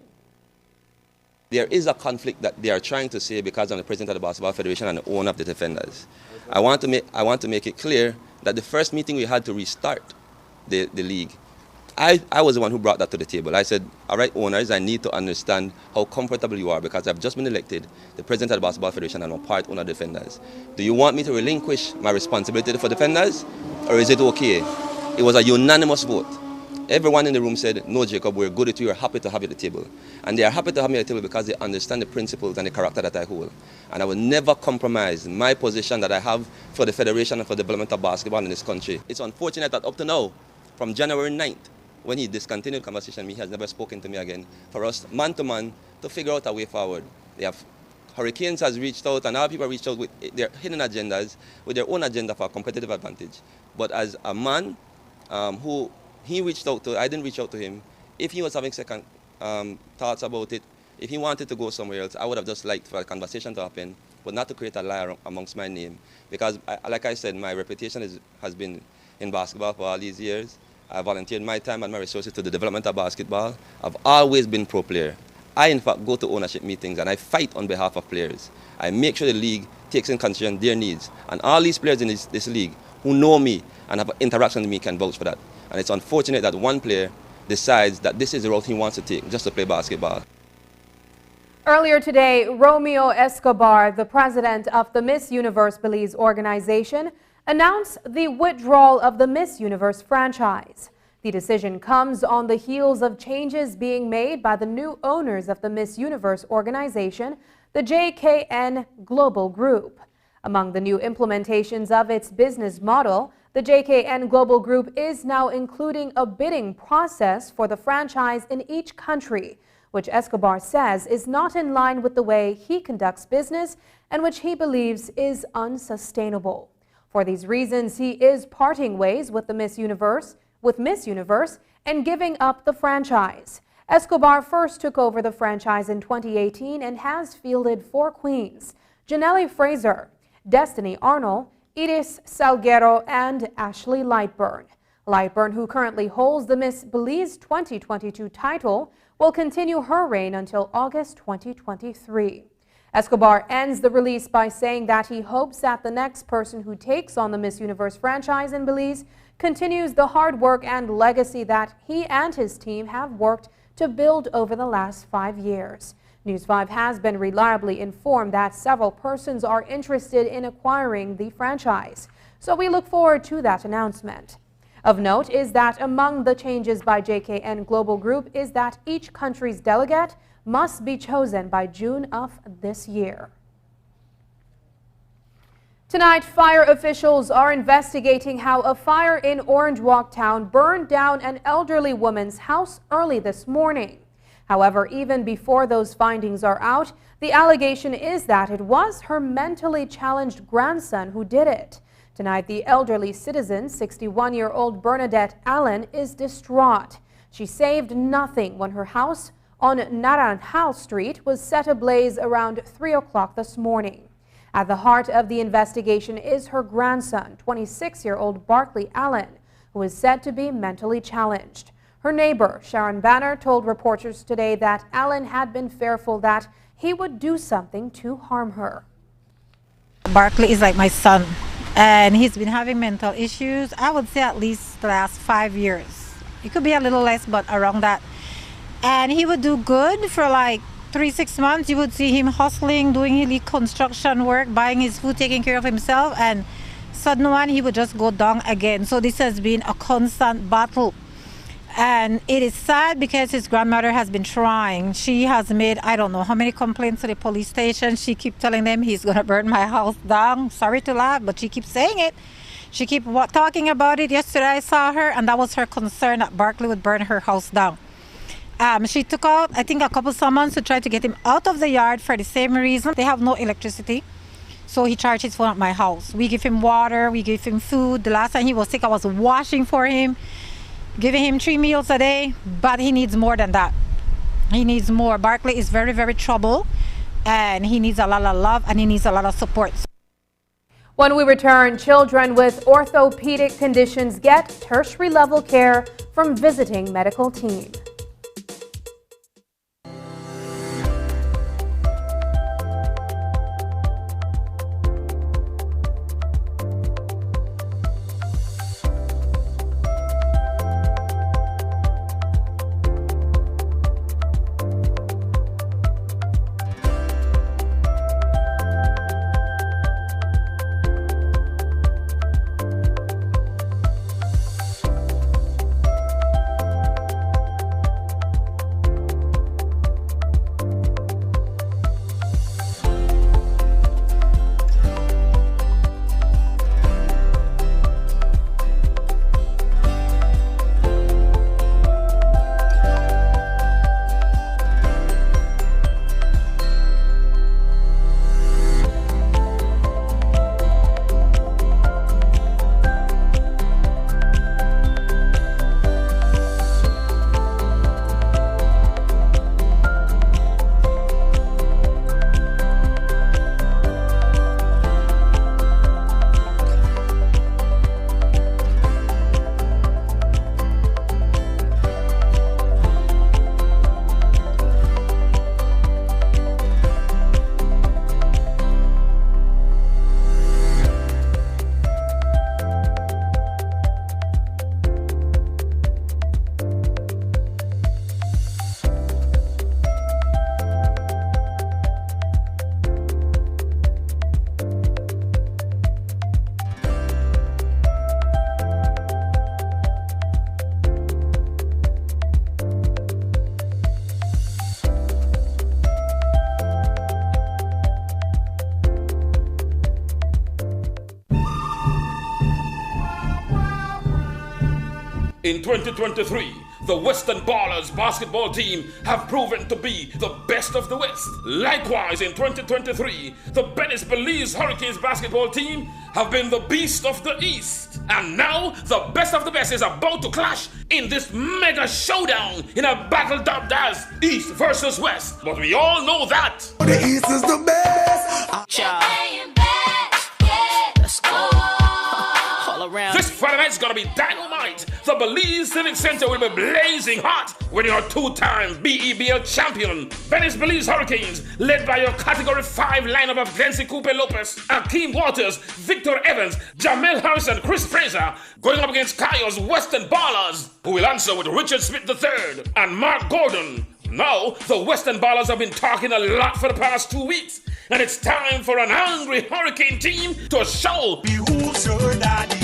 There is a conflict that they are trying to say because I'm the president of the Basketball Federation and the owner of the Defenders. I want to make it clear that the first meeting we had to restart the league, I was the one who brought that to the table. I said, all right, owners, I need to understand how comfortable you are because I've just been elected the president of the Basketball Federation and I'm a part owner of the Defenders. Do you want me to relinquish my responsibility for Defenders, or is it okay? It was a unanimous vote. Everyone in the room said, no, Jacob, we're good at you, we're happy to have you at the table. And they are happy to have me at the table because they understand the principles and the character that I hold. And I will never compromise my position that I have for the Federation and for the development of basketball in this country. It's unfortunate that up to now, from January 9th, when he discontinued conversation, he has never spoken to me again, for us, man to man, to figure out a way forward. They have Hurricanes has reached out, and other people reached out with their hidden agendas, with their own agenda for a competitive advantage. But as a man who he reached out to, I didn't reach out to him. If he was having second thoughts about it. If he wanted to go somewhere else, I would have just liked for a conversation to happen, but not to create a lie amongst my name. Because, like I said, my reputation has been in basketball for all these years. I volunteered my time and my resources to the development of basketball. I've always been pro player. I, in fact, go to ownership meetings and I fight on behalf of players. I make sure the league takes in consideration their needs. And all these players in this league who know me and have interaction with me can vouch for that. And it's unfortunate that one player decides that this is the route he wants to take just to play basketball. Earlier today, Romeo Escobar, the president of the Miss Universe Belize organization, announced the withdrawal of the Miss Universe franchise. The decision comes on the heels of changes being made by the new owners of the Miss Universe organization, the JKN Global Group. Among the new implementations of its business model, the JKN Global Group is now including a bidding process for the franchise in each country, which Escobar says is not in line with the way he conducts business and which he believes is unsustainable. For these reasons, he is parting ways with Miss Universe and giving up the franchise. Escobar first took over the franchise in 2018 and has fielded 4 queens: Janelle Fraser, Destiny Arnold, Edith Salguero, and Ashley Lightburn. Lightburn, who currently holds the Miss Belize 2022 title, will continue her reign until August 2023. Escobar ends the release by saying that he hopes that the next person who takes on the Miss Universe franchise in Belize continues the hard work and legacy that he and his team have worked to build over the last 5 years. News 5 has been reliably informed that several persons are interested in acquiring the franchise, so we look forward to that announcement. Of note is that among the changes by JKN Global Group is that each country's delegate must be chosen by June of this year. Tonight, fire officials are investigating how a fire in Orange Walk Town burned down an elderly woman's house early this morning. However, even before those findings are out, the allegation is that it was her mentally challenged grandson who did it. Tonight, the elderly citizen, 61-year-old Bernadette Allen, is distraught. She saved nothing when her house on Naranjal Street was set ablaze around 3 o'clock this morning. At the heart of the investigation is her grandson, 26-year-old Barkley Allen, who is said to be mentally challenged. Her neighbor, Sharon Banner, told reporters today that Allen had been fearful that he would do something to harm her. Barkley is like my son, and he's been having mental issues, I would say at least the last 5 years. It could be a little less, but around that. And he would do good for like 3-6 months. You would see him hustling, doing his construction work, buying his food, taking care of himself, and sudden one he would just go down again. So this has been a constant battle. And it is sad because his grandmother has been trying. She has made, I don't know how many complaints to the police station. She keeps telling them he's going to burn my house down. Sorry to laugh, but she keeps saying it. She keeps talking about it. Yesterday I saw her, and that was her concern, that Barkley would burn her house down. She took out, I think, a couple summons to try to get him out of the yard for the same reason. They have no electricity, so he charged his phone at my house. We give him water, we give him food. The last time he was sick, I was washing for him, giving him 3 meals a day, but he needs more than that. He needs more. Barkley is very, very troubled, and he needs a lot of love, and he needs a lot of support. When we return, children with orthopedic conditions get tertiary level care from visiting medical team. In 2023, the Western Ballers basketball team have proven to be the best of the West. Likewise, in 2023, the Venice Belize Hurricanes basketball team have been the beast of the East. And now, the best of the best is about to clash in this mega showdown in a battle dubbed as East versus West. But we all know that the East is the best. Let's go. This Friday night is gonna be dynamite. The Belize Civic Center will be blazing hot when your two-time BEBL champion, Venice Belize Hurricanes, led by your Category 5 lineup of Glency Coupe Lopez, Akeem Waters, Victor Evans, Jamel Harris, and Chris Fraser, going up against Cayo's Western Ballers, who will answer with Richard Smith III and Mark Gordon. Now, the Western Ballers have been talking a lot for the past 2 weeks, and it's time for an angry Hurricane team to show. Behoves your daddy.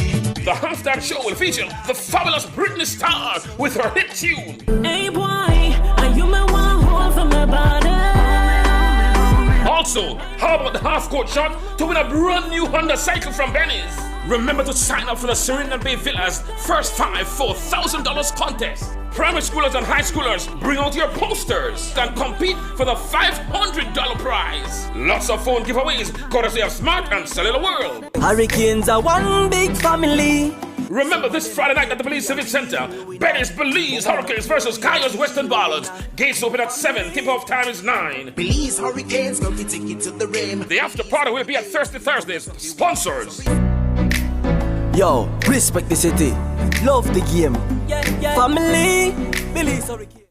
The halftime show will feature the fabulous Britney Starr with her hit tune. Hey boy, are you my one hold for my body? Also, how about the half-court shot to win a brand new Honda cycle from Benny's? Remember to sign up for the Serena Bay Villas First 5 $4,000 contest. Primary schoolers and high schoolers, bring out your posters and compete for the $500 prize. Lots of phone giveaways, courtesy of Smart and Cellular World. Hurricanes are one big family. Remember this Friday night at the Belize Civic Center, Venice Belize Hurricanes versus Cayo's Western Ballers. Gates open at 7, tip-off time is 9. Belize Hurricanes go get ticket to the rim. The after party will be at Thirsty Thursdays. Sponsors. Yo, respect the city, love the game. Family, Belize Hurricanes.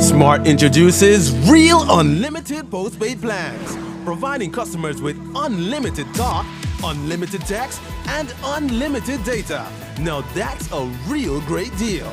Smart introduces Real Unlimited Postpaid Plans, providing customers with unlimited talk, unlimited text, and unlimited data. Now that's a real great deal.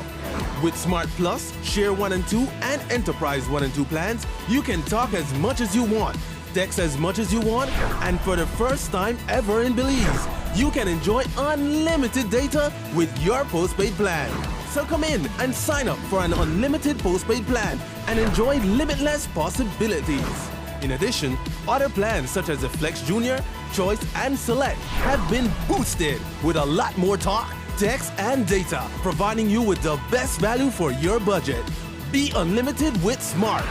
With Smart Plus, Share 1 and 2, and Enterprise 1 and 2 plans, you can talk as much as you want, text as much as you want, and for the first time ever in Belize, you can enjoy unlimited data with your postpaid plan. So come in and sign up for an unlimited postpaid plan and enjoy limitless possibilities. In addition, other plans such as the Flex Junior, Choice, and Select have been boosted with a lot more talk, text, and data, providing you with the best value for your budget. Be unlimited with Smart.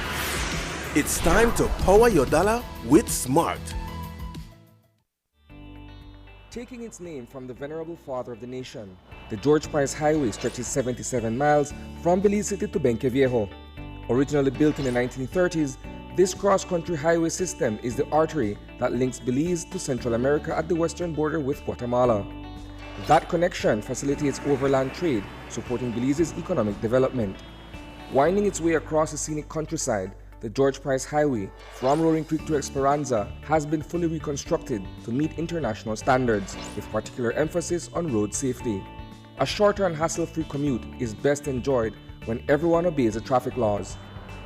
It's time to power your dollar with Smart. Taking its name from the venerable father of the nation, the George Price Highway stretches 77 miles from Belize City to Benqueviejo. Originally built in the 1930s, this cross-country highway system is the artery that links Belize to Central America at the western border with Guatemala. That connection facilitates overland trade, supporting Belize's economic development. Winding its way across the scenic countryside, the George Price Highway from Roaring Creek to Esperanza has been fully reconstructed to meet international standards, with particular emphasis on road safety. A shorter and hassle-free commute is best enjoyed when everyone obeys the traffic laws.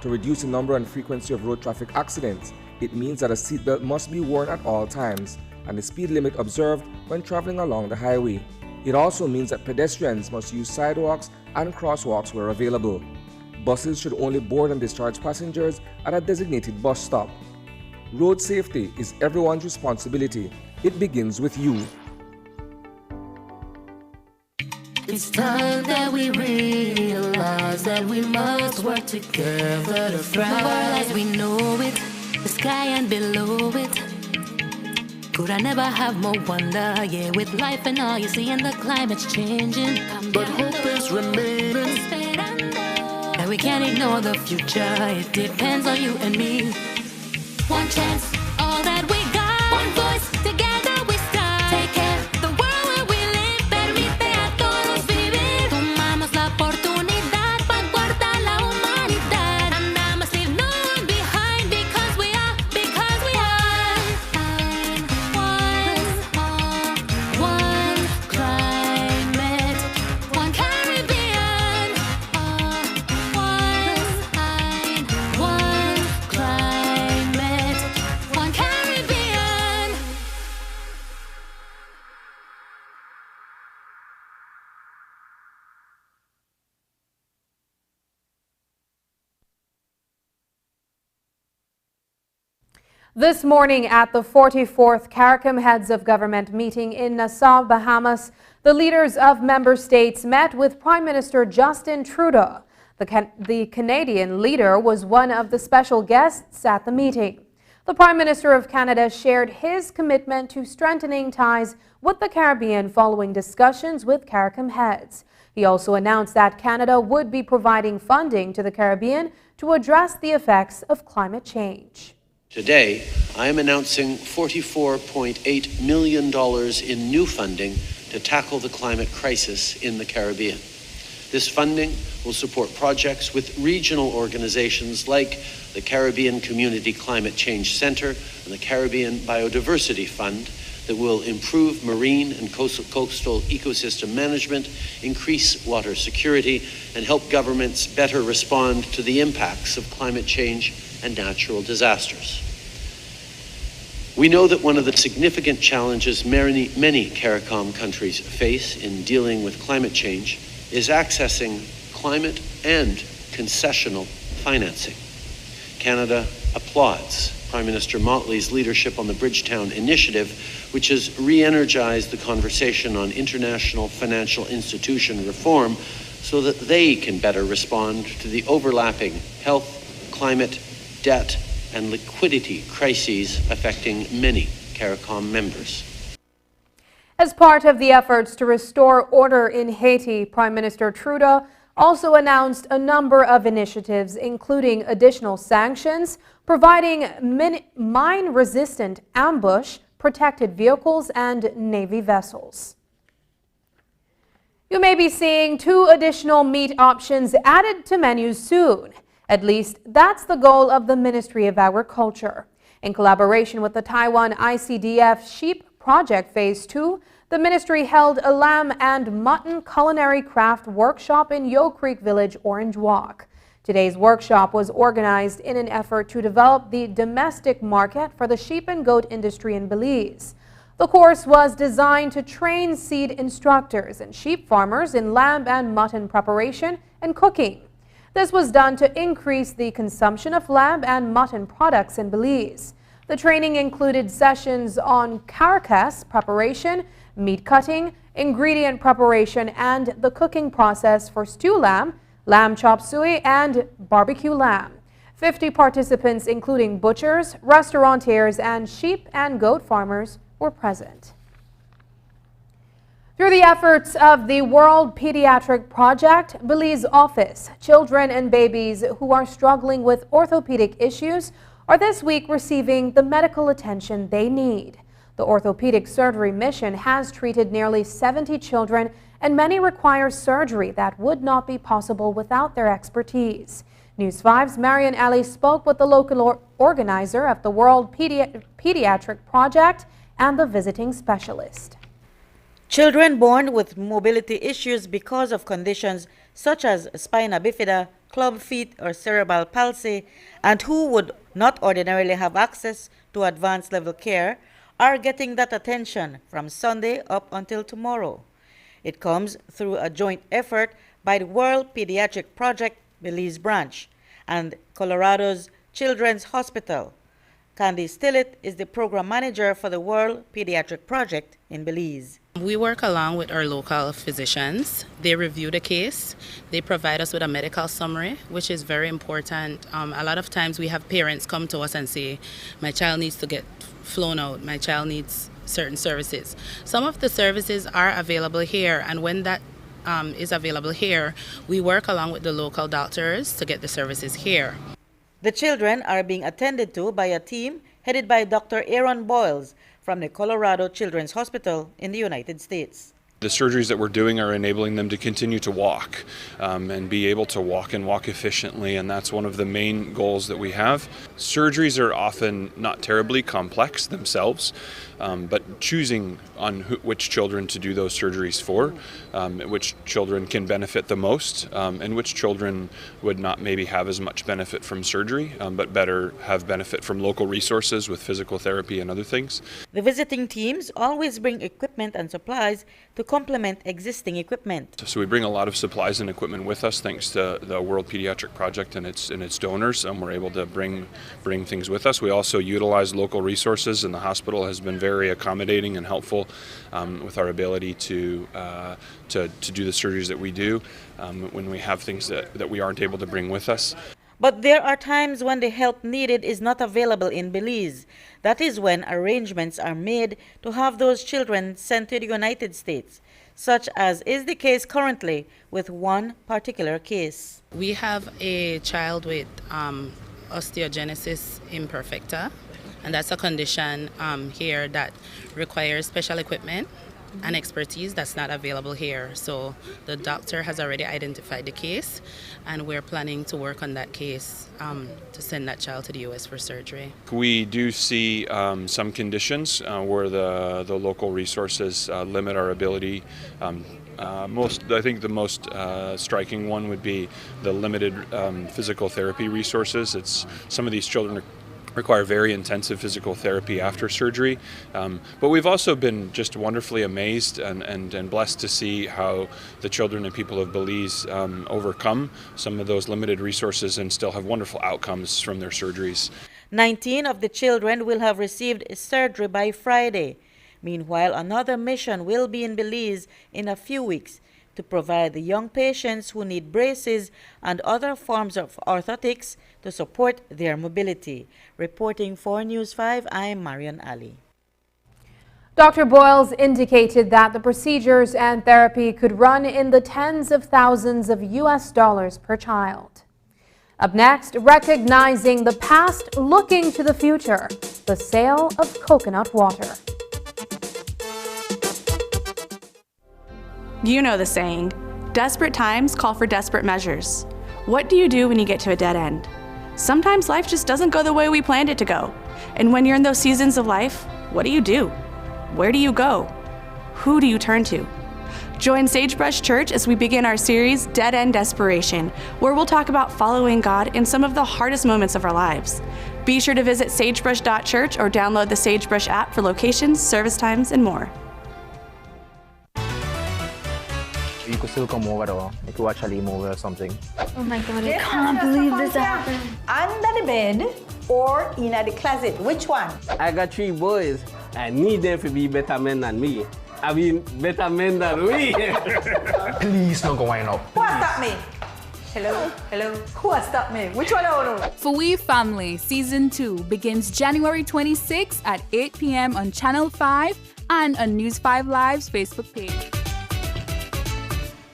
To reduce the number and frequency of road traffic accidents, it means that a seatbelt must be worn at all times and the speed limit observed when traveling along the highway. It also means that pedestrians must use sidewalks and crosswalks where available. Buses should only board and discharge passengers at a designated bus stop. Road safety is everyone's responsibility. It begins with you. It's time that we realize that we must work together to thrive. The world as we know it, the sky and below it. Could I never have more wonder? Yeah, with life and all you see and the climate's changing. But hope is remaining. That we can't ignore the future. It depends on you and me. One chance, all that we got. One voice, together we start. Take care, the world where we live. Permite a todos vivir. Tomamos la oportunidad para guardar la humanidad. And I must leave no one behind because we are one climate, one Caribbean. One climate, one This morning at the 44th CARICOM Heads of Government meeting in Nassau, Bahamas, the leaders of member states met with Prime Minister Justin Trudeau. The Canadian leader was one of the special guests at the meeting. The Prime Minister of Canada shared his commitment to strengthening ties with the Caribbean following discussions with CARICOM heads. He also announced that Canada would be providing funding to the Caribbean to address the effects of climate change. Today, I am announcing $44.8 million in new funding to tackle the climate crisis in the Caribbean. This funding will support projects with regional organizations like the Caribbean Community Climate Change Center and the Caribbean Biodiversity Fund that will improve marine and coastal ecosystem management, increase water security, and help governments better respond to the impacts of climate change and natural disasters. We know that one of the significant challenges many CARICOM countries face in dealing with climate change is accessing climate and concessional financing. Canada applauds Prime Minister Motley's leadership on the Bridgetown Initiative, which has re-energized the conversation on international financial institution reform so that they can better respond to the overlapping health, climate, debt, and liquidity crises affecting many CARICOM members. As part of the efforts to restore order in Haiti, Prime Minister Trudeau also announced a number of initiatives, including additional sanctions, providing mine-resistant ambush, protected vehicles, and Navy vessels. You may be seeing 2 additional meat options added to menus soon. At least that's the goal of the Ministry of Agriculture. In collaboration with the Taiwan ICDF Sheep Project Phase 2, the ministry held a lamb and mutton culinary craft workshop in Yo Creek Village, Orange Walk. Today's workshop was organized in an effort to develop the domestic market for the sheep and goat industry in Belize. The course was designed to train seed instructors and sheep farmers in lamb and mutton preparation and cooking. This was done to increase the consumption of lamb and mutton products in Belize. The training included sessions on carcass preparation, meat cutting, ingredient preparation, and the cooking process for stew lamb, lamb chop suey, and barbecue lamb. 50 participants, including butchers, restaurateurs, and sheep and goat farmers, were present. Through the efforts of the World Pediatric Project, Belize office, children and babies who are struggling with orthopedic issues are this week receiving the medical attention they need. The orthopedic surgery mission has treated nearly 70 children, and many require surgery that would not be possible without their expertise. News 5's Marian Alley spoke with the local organizer of the World Pediatric Project and the visiting specialist. Children born with mobility issues because of conditions such as spina bifida, club feet, or cerebral palsy, and who would not ordinarily have access to advanced level care, are getting that attention from Sunday up until tomorrow. It comes through a joint effort by the World Pediatric Project Belize branch and Colorado's Children's Hospital. Candy Stillett is the program manager for the World Pediatric Project in Belize. We work along with our local physicians. They review the case. They provide us with a medical summary, which is very important. A lot of times we have parents come to us and say, my child needs to get flown out, my child needs certain services. Some of the services are available here, and when that is available here, we work along with the local doctors to get the services here. The children are being attended to by a team headed by Dr. Aaron Boyles from the Colorado Children's Hospital in the United States. The surgeries that we're doing are enabling them to continue to walk and be able to walk and walk efficiently, and that's one of the main goals that we have. Surgeries are often not terribly complex themselves, but choosing on which children to do those surgeries for, which children can benefit the most, and which children would not maybe have as much benefit from surgery, but better have benefit from local resources with physical therapy and other things. The visiting teams always bring equipment and supplies to complement existing equipment. So we bring a lot of supplies and equipment with us thanks to the World Pediatric Project and its donors, and we're able to bring things with us. We also utilize local resources, and the hospital has been very accommodating and helpful with our ability to do the surgeries that we do when we have things that we aren't able to bring with us. But there are times when the help needed is not available in Belize. That is when arrangements are made to have those children sent to the United States, such as is the case currently with one particular case. We have a child with osteogenesis imperfecta, and that's a condition here that requires special equipment and expertise that's not available here. So the doctor has already identified the case, and we're planning to work on that case to send that child to the U.S. for surgery. We do see some conditions where the local resources limit our ability. I think the most striking one would be the limited physical therapy resources. Some of these children require very intensive physical therapy after surgery. But we've also been just wonderfully amazed and blessed to see how the children and people of Belize overcome some of those limited resources and still have wonderful outcomes from their surgeries. 19 of the children will have received surgery by Friday. Meanwhile, another mission will be in Belize in a few weeks to provide the young patients who need braces and other forms of orthotics to support their mobility. Reporting for News 5, I'm Marian Ali. Dr. Boyles indicated that the procedures and therapy could run in the tens of thousands of U.S. dollars per child. Up next, recognizing the past, looking to the future, the sale of coconut water. You know the saying, desperate times call for desperate measures. What do you do when you get to a dead end? Sometimes life just doesn't go the way we planned it to go. And when you're in those seasons of life, what do you do? Where do you go? Who do you turn to? Join Sagebrush Church as we begin our series, Dead End Desperation, where we'll talk about following God in some of the hardest moments of our lives. Be sure to visit sagebrush.church or download the Sagebrush app for locations, service times, and more. You could still come over though, if you actually move or something. Oh my God, I can't believe this happened. Under the bed or in the closet, which one? I got 3 boys. I need them to be better men than me. I mean, better men than we. Please don't go wind up. Who has stopped me? Hello? Who has stopped me? Which one I want to? For We Family Season 2 begins January 26 at 8 p.m. on Channel 5 and on News 5 Live's Facebook page.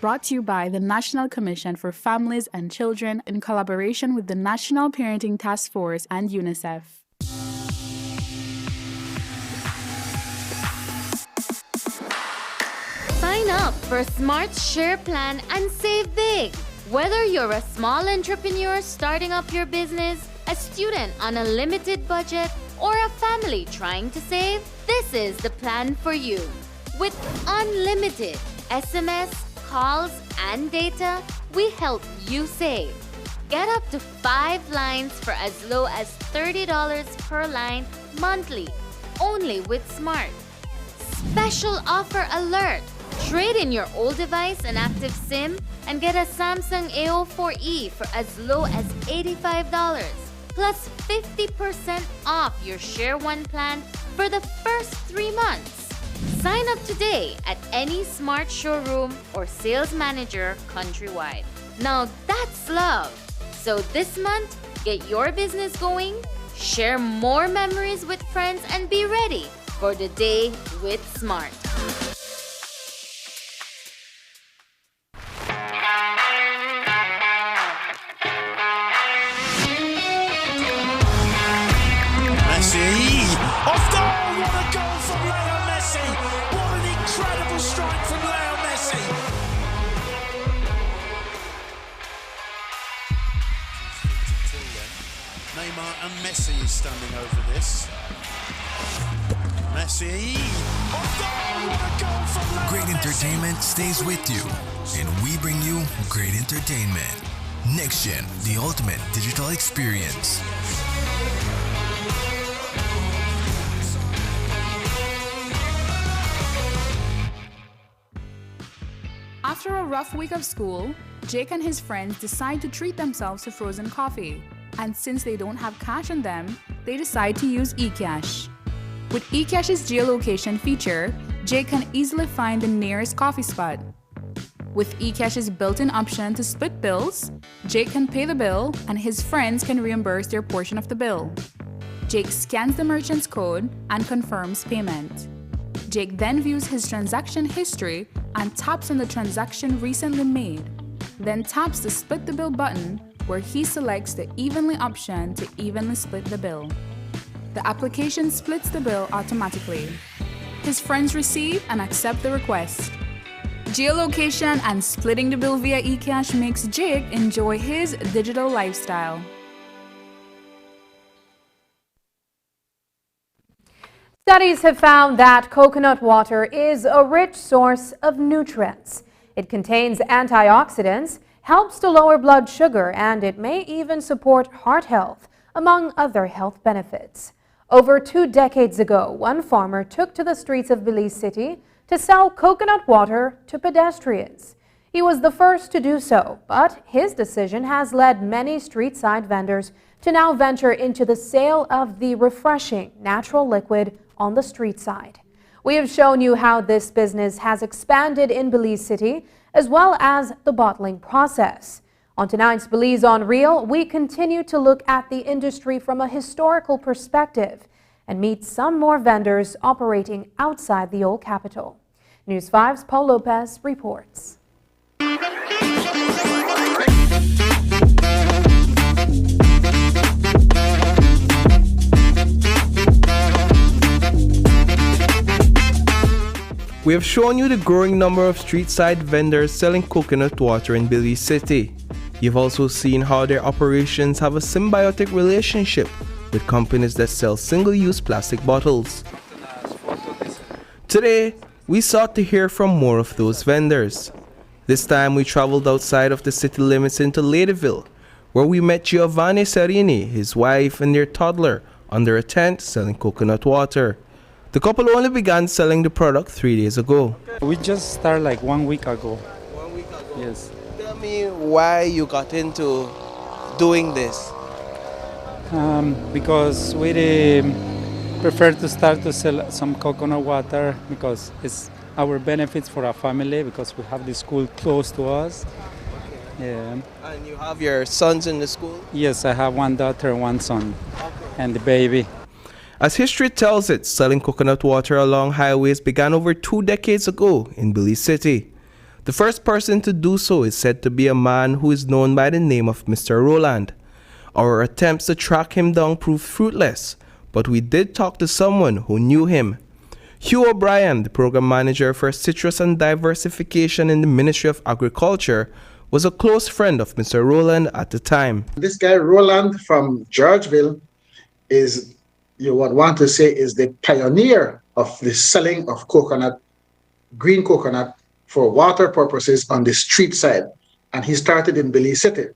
Brought to you by the National Commission for Families and Children in collaboration with the National Parenting Task Force and UNICEF. Sign up for Smart Share Plan and save big. Whether you're a small entrepreneur starting up your business, a student on a limited budget, or a family trying to save, this is the plan for you. With unlimited SMS, calls, and data, we help you save. Get up to 5 lines for as low as $30 per line monthly, only with Smart. Special offer alert! Trade in your old device and active SIM and get a Samsung A04e for as low as $85, plus 50% off your Share One plan for the first 3 months. Sign up today at any Smart showroom or sales manager countrywide. Now that's love. So this month, get your business going, share more memories with friends, and be ready for the day with Smart. Messi! Off goal! What a goal from Leo Messi! What an incredible strike from Leo Messi! Neymar and Messi is standing over this. Messi! Off goal! What a goal from Leo Great entertainment stays with you, and we bring you great entertainment. Next Gen, the ultimate digital experience. After a rough week of school, Jake and his friends decide to treat themselves to frozen coffee. And since they don't have cash on them, they decide to use eCash. With eCash's geolocation feature, Jake can easily find the nearest coffee spot. With eCash's built-in option to split bills, Jake can pay the bill and his friends can reimburse their portion of the bill. Jake scans the merchant's code and confirms payment. Jake then views his transaction history and taps on the transaction recently made, then taps the Split the Bill button where he selects the Evenly option to evenly split the bill. The application splits the bill automatically. His friends receive and accept the request. Geolocation and splitting the bill via eCash makes Jake enjoy his digital lifestyle. Studies have found that coconut water is a rich source of nutrients. It contains antioxidants, helps to lower blood sugar, and it may even support heart health, among other health benefits. Over 2 decades ago, one farmer took to the streets of Belize City to sell coconut water to pedestrians. He was the first to do so, but his decision has led many street-side vendors to now venture into the sale of the refreshing natural liquid on the street side. We have shown you how this business has expanded in Belize City, as well as the bottling process. On tonight's Belize on Real, we continue to look at the industry from a historical perspective and meet some more vendors operating outside the old capital. News 5's Paul Lopez reports. We have shown you the growing number of street-side vendors selling coconut water in Belize City. You've also seen how their operations have a symbiotic relationship with companies that sell single-use plastic bottles. Today, we sought to hear from more of those vendors. This time we traveled outside of the city limits into Ladyville, where we met Giovanni Serini, his wife, and their toddler under a tent selling coconut water. The couple only began selling the product 3 days ago. We just started like 1 week ago. 1 week ago? Yes. Tell me why you got into doing this. Because we prefer to start to sell some coconut water because it's our benefits for our family because we have the school close to us. Yeah. And you have your sons in the school? Yes, I have 1 daughter and 1 son, and the baby. As history tells it, selling coconut water along highways began over 2 decades ago in Belize City. The first person to do so is said to be a man who is known by the name of Mr. Roland. Our attempts to track him down proved fruitless, but we did talk to someone who knew him. Hugh O'Brien, the program manager for citrus and diversification in the Ministry of Agriculture, was a close friend of Mr. Roland at the time. This guy Roland from Georgeville is, you would want to say, is the pioneer of the selling of coconut, green coconut, for water purposes on the street side. And he started in Belize City.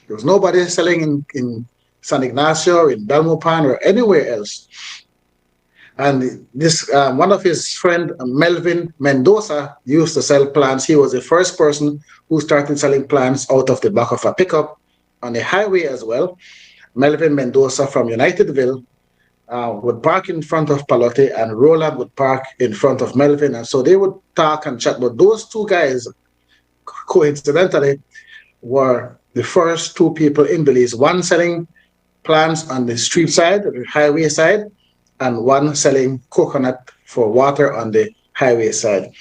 There was nobody selling in San Ignacio or in Belmopan or anywhere else. And this one of his friend, Melvin Mendoza, used to sell plants. He was the first person who started selling plants out of the back of a pickup on the highway as well. Melvin Mendoza from Unitedville would park in front of Palote, and Roland would park in front of Melvin. And so they would talk and chat. But those 2 guys, coincidentally, were the first 2 people in Belize, one selling plants on the street side, the highway side, and one selling coconut for water on the highway side.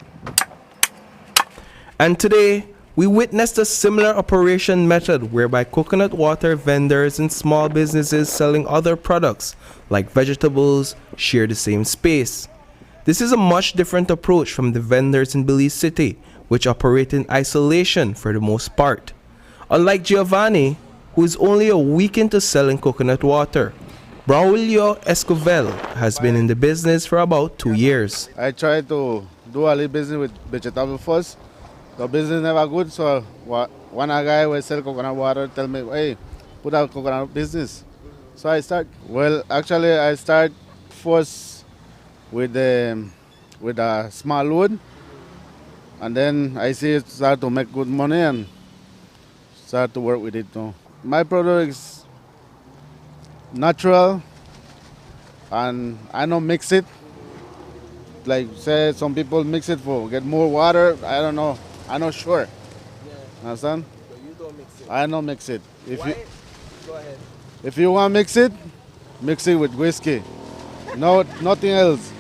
And today, we witnessed a similar operation method whereby coconut water vendors and small businesses selling other products like vegetables share the same space. This is a much different approach from the vendors in Belize City, which operate in isolation for the most part. Unlike Giovanni, who is only a week into selling coconut water, Braulio Escovel has been in the business for about 2 years. I tried to do a little business with vegetable first. The business never good, so one guy will sell coconut water tell me, hey, put out coconut business. So I start. Well, actually, I start first with a small load, And then I see it start to make good money and start to work with it too. My product is natural and I don't mix it. Like say some people mix it for get more water. I don't know. I'm not sure. Understand? So you don't mix it? I don't mix it. Go ahead. If you want to mix it with whiskey. No, nothing else.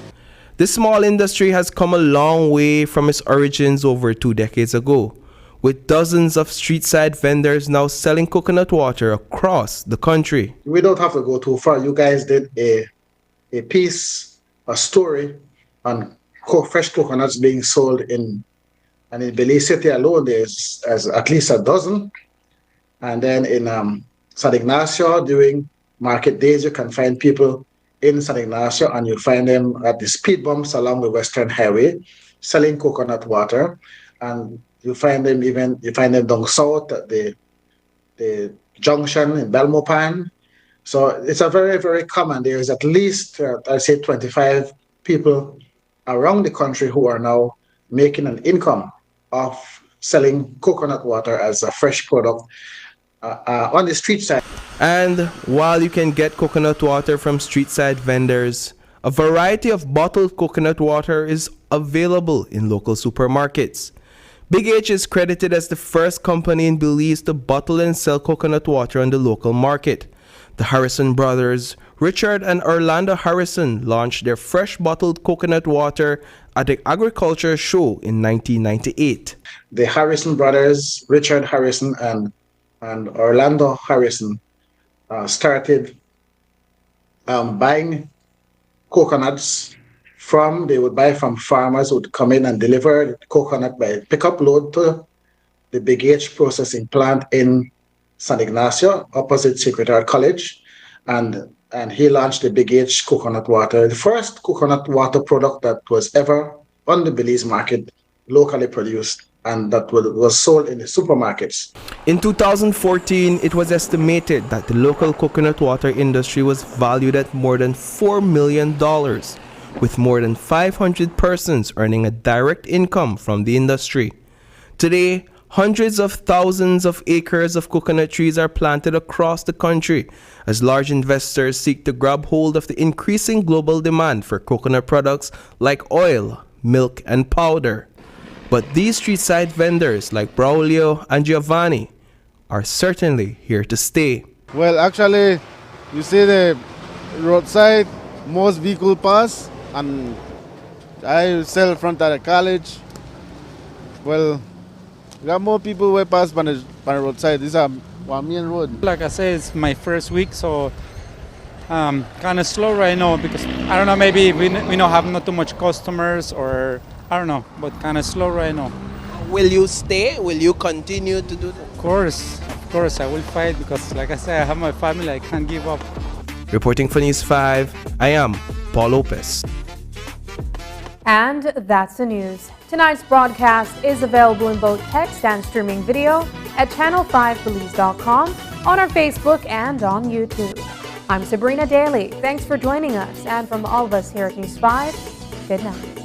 This small industry has come a long way from its origins over 2 decades ago, with dozens of street-side vendors now selling coconut water across the country. We don't have to go too far. You guys did a story on fresh coconuts being sold in Belize City alone. There's at least a dozen. And then in San Ignacio, during market days, you can find people in San Ignacio, and you find them at the speed bumps along the Western Highway selling coconut water. And you find them down south at the junction in Belmopan. So it's a very, very common. There is at least, I'd say 25 people around the country who are now making an income of selling coconut water as a fresh product on the street side. And while you can get coconut water from street side vendors, a variety of bottled coconut water is available in local supermarkets. Big H is credited as the first company in Belize to bottle and sell coconut water on the local market. The Harrison brothers, Richard and Orlando Harrison, launched their fresh bottled coconut water at the Agriculture Show in 1998. The Harrison brothers, Richard Harrison and Orlando Harrison, started buying coconuts they would buy from farmers who would come in and deliver coconut by pickup load to the Big H processing plant in San Ignacio, opposite Sacred Heart College. And he launched the Big H coconut water, the first coconut water product that was ever on the Belize market, locally produced, and that was sold in the supermarkets. In 2014, it was estimated that the local coconut water industry was valued at more than $4 million, with more than 500 persons earning a direct income from the industry. Today, hundreds of thousands of acres of coconut trees are planted across the country as large investors seek to grab hold of the increasing global demand for coconut products like oil, milk, and powder. But these street-side vendors like Braulio and Giovanni are certainly here to stay. Well, actually, you see the roadside, most vehicle pass, and I sell in front of the college. Well, we got more people who pass by the roadside. This is one main road. Like I said, it's my first week, so kind of slow right now because I don't know, maybe we don't have not too much customers, or I don't know, but kind of slow right now. Will you stay? Will you continue to do that? Of course, I will fight because, like I said, I have my family. I can't give up. Reporting for News 5, I am Paul Lopez. And that's the news. Tonight's broadcast is available in both text and streaming video at channel5belize.com, on our Facebook, and on YouTube. I'm Sabrina Daly. Thanks for joining us, and from all of us here at News 5, good night.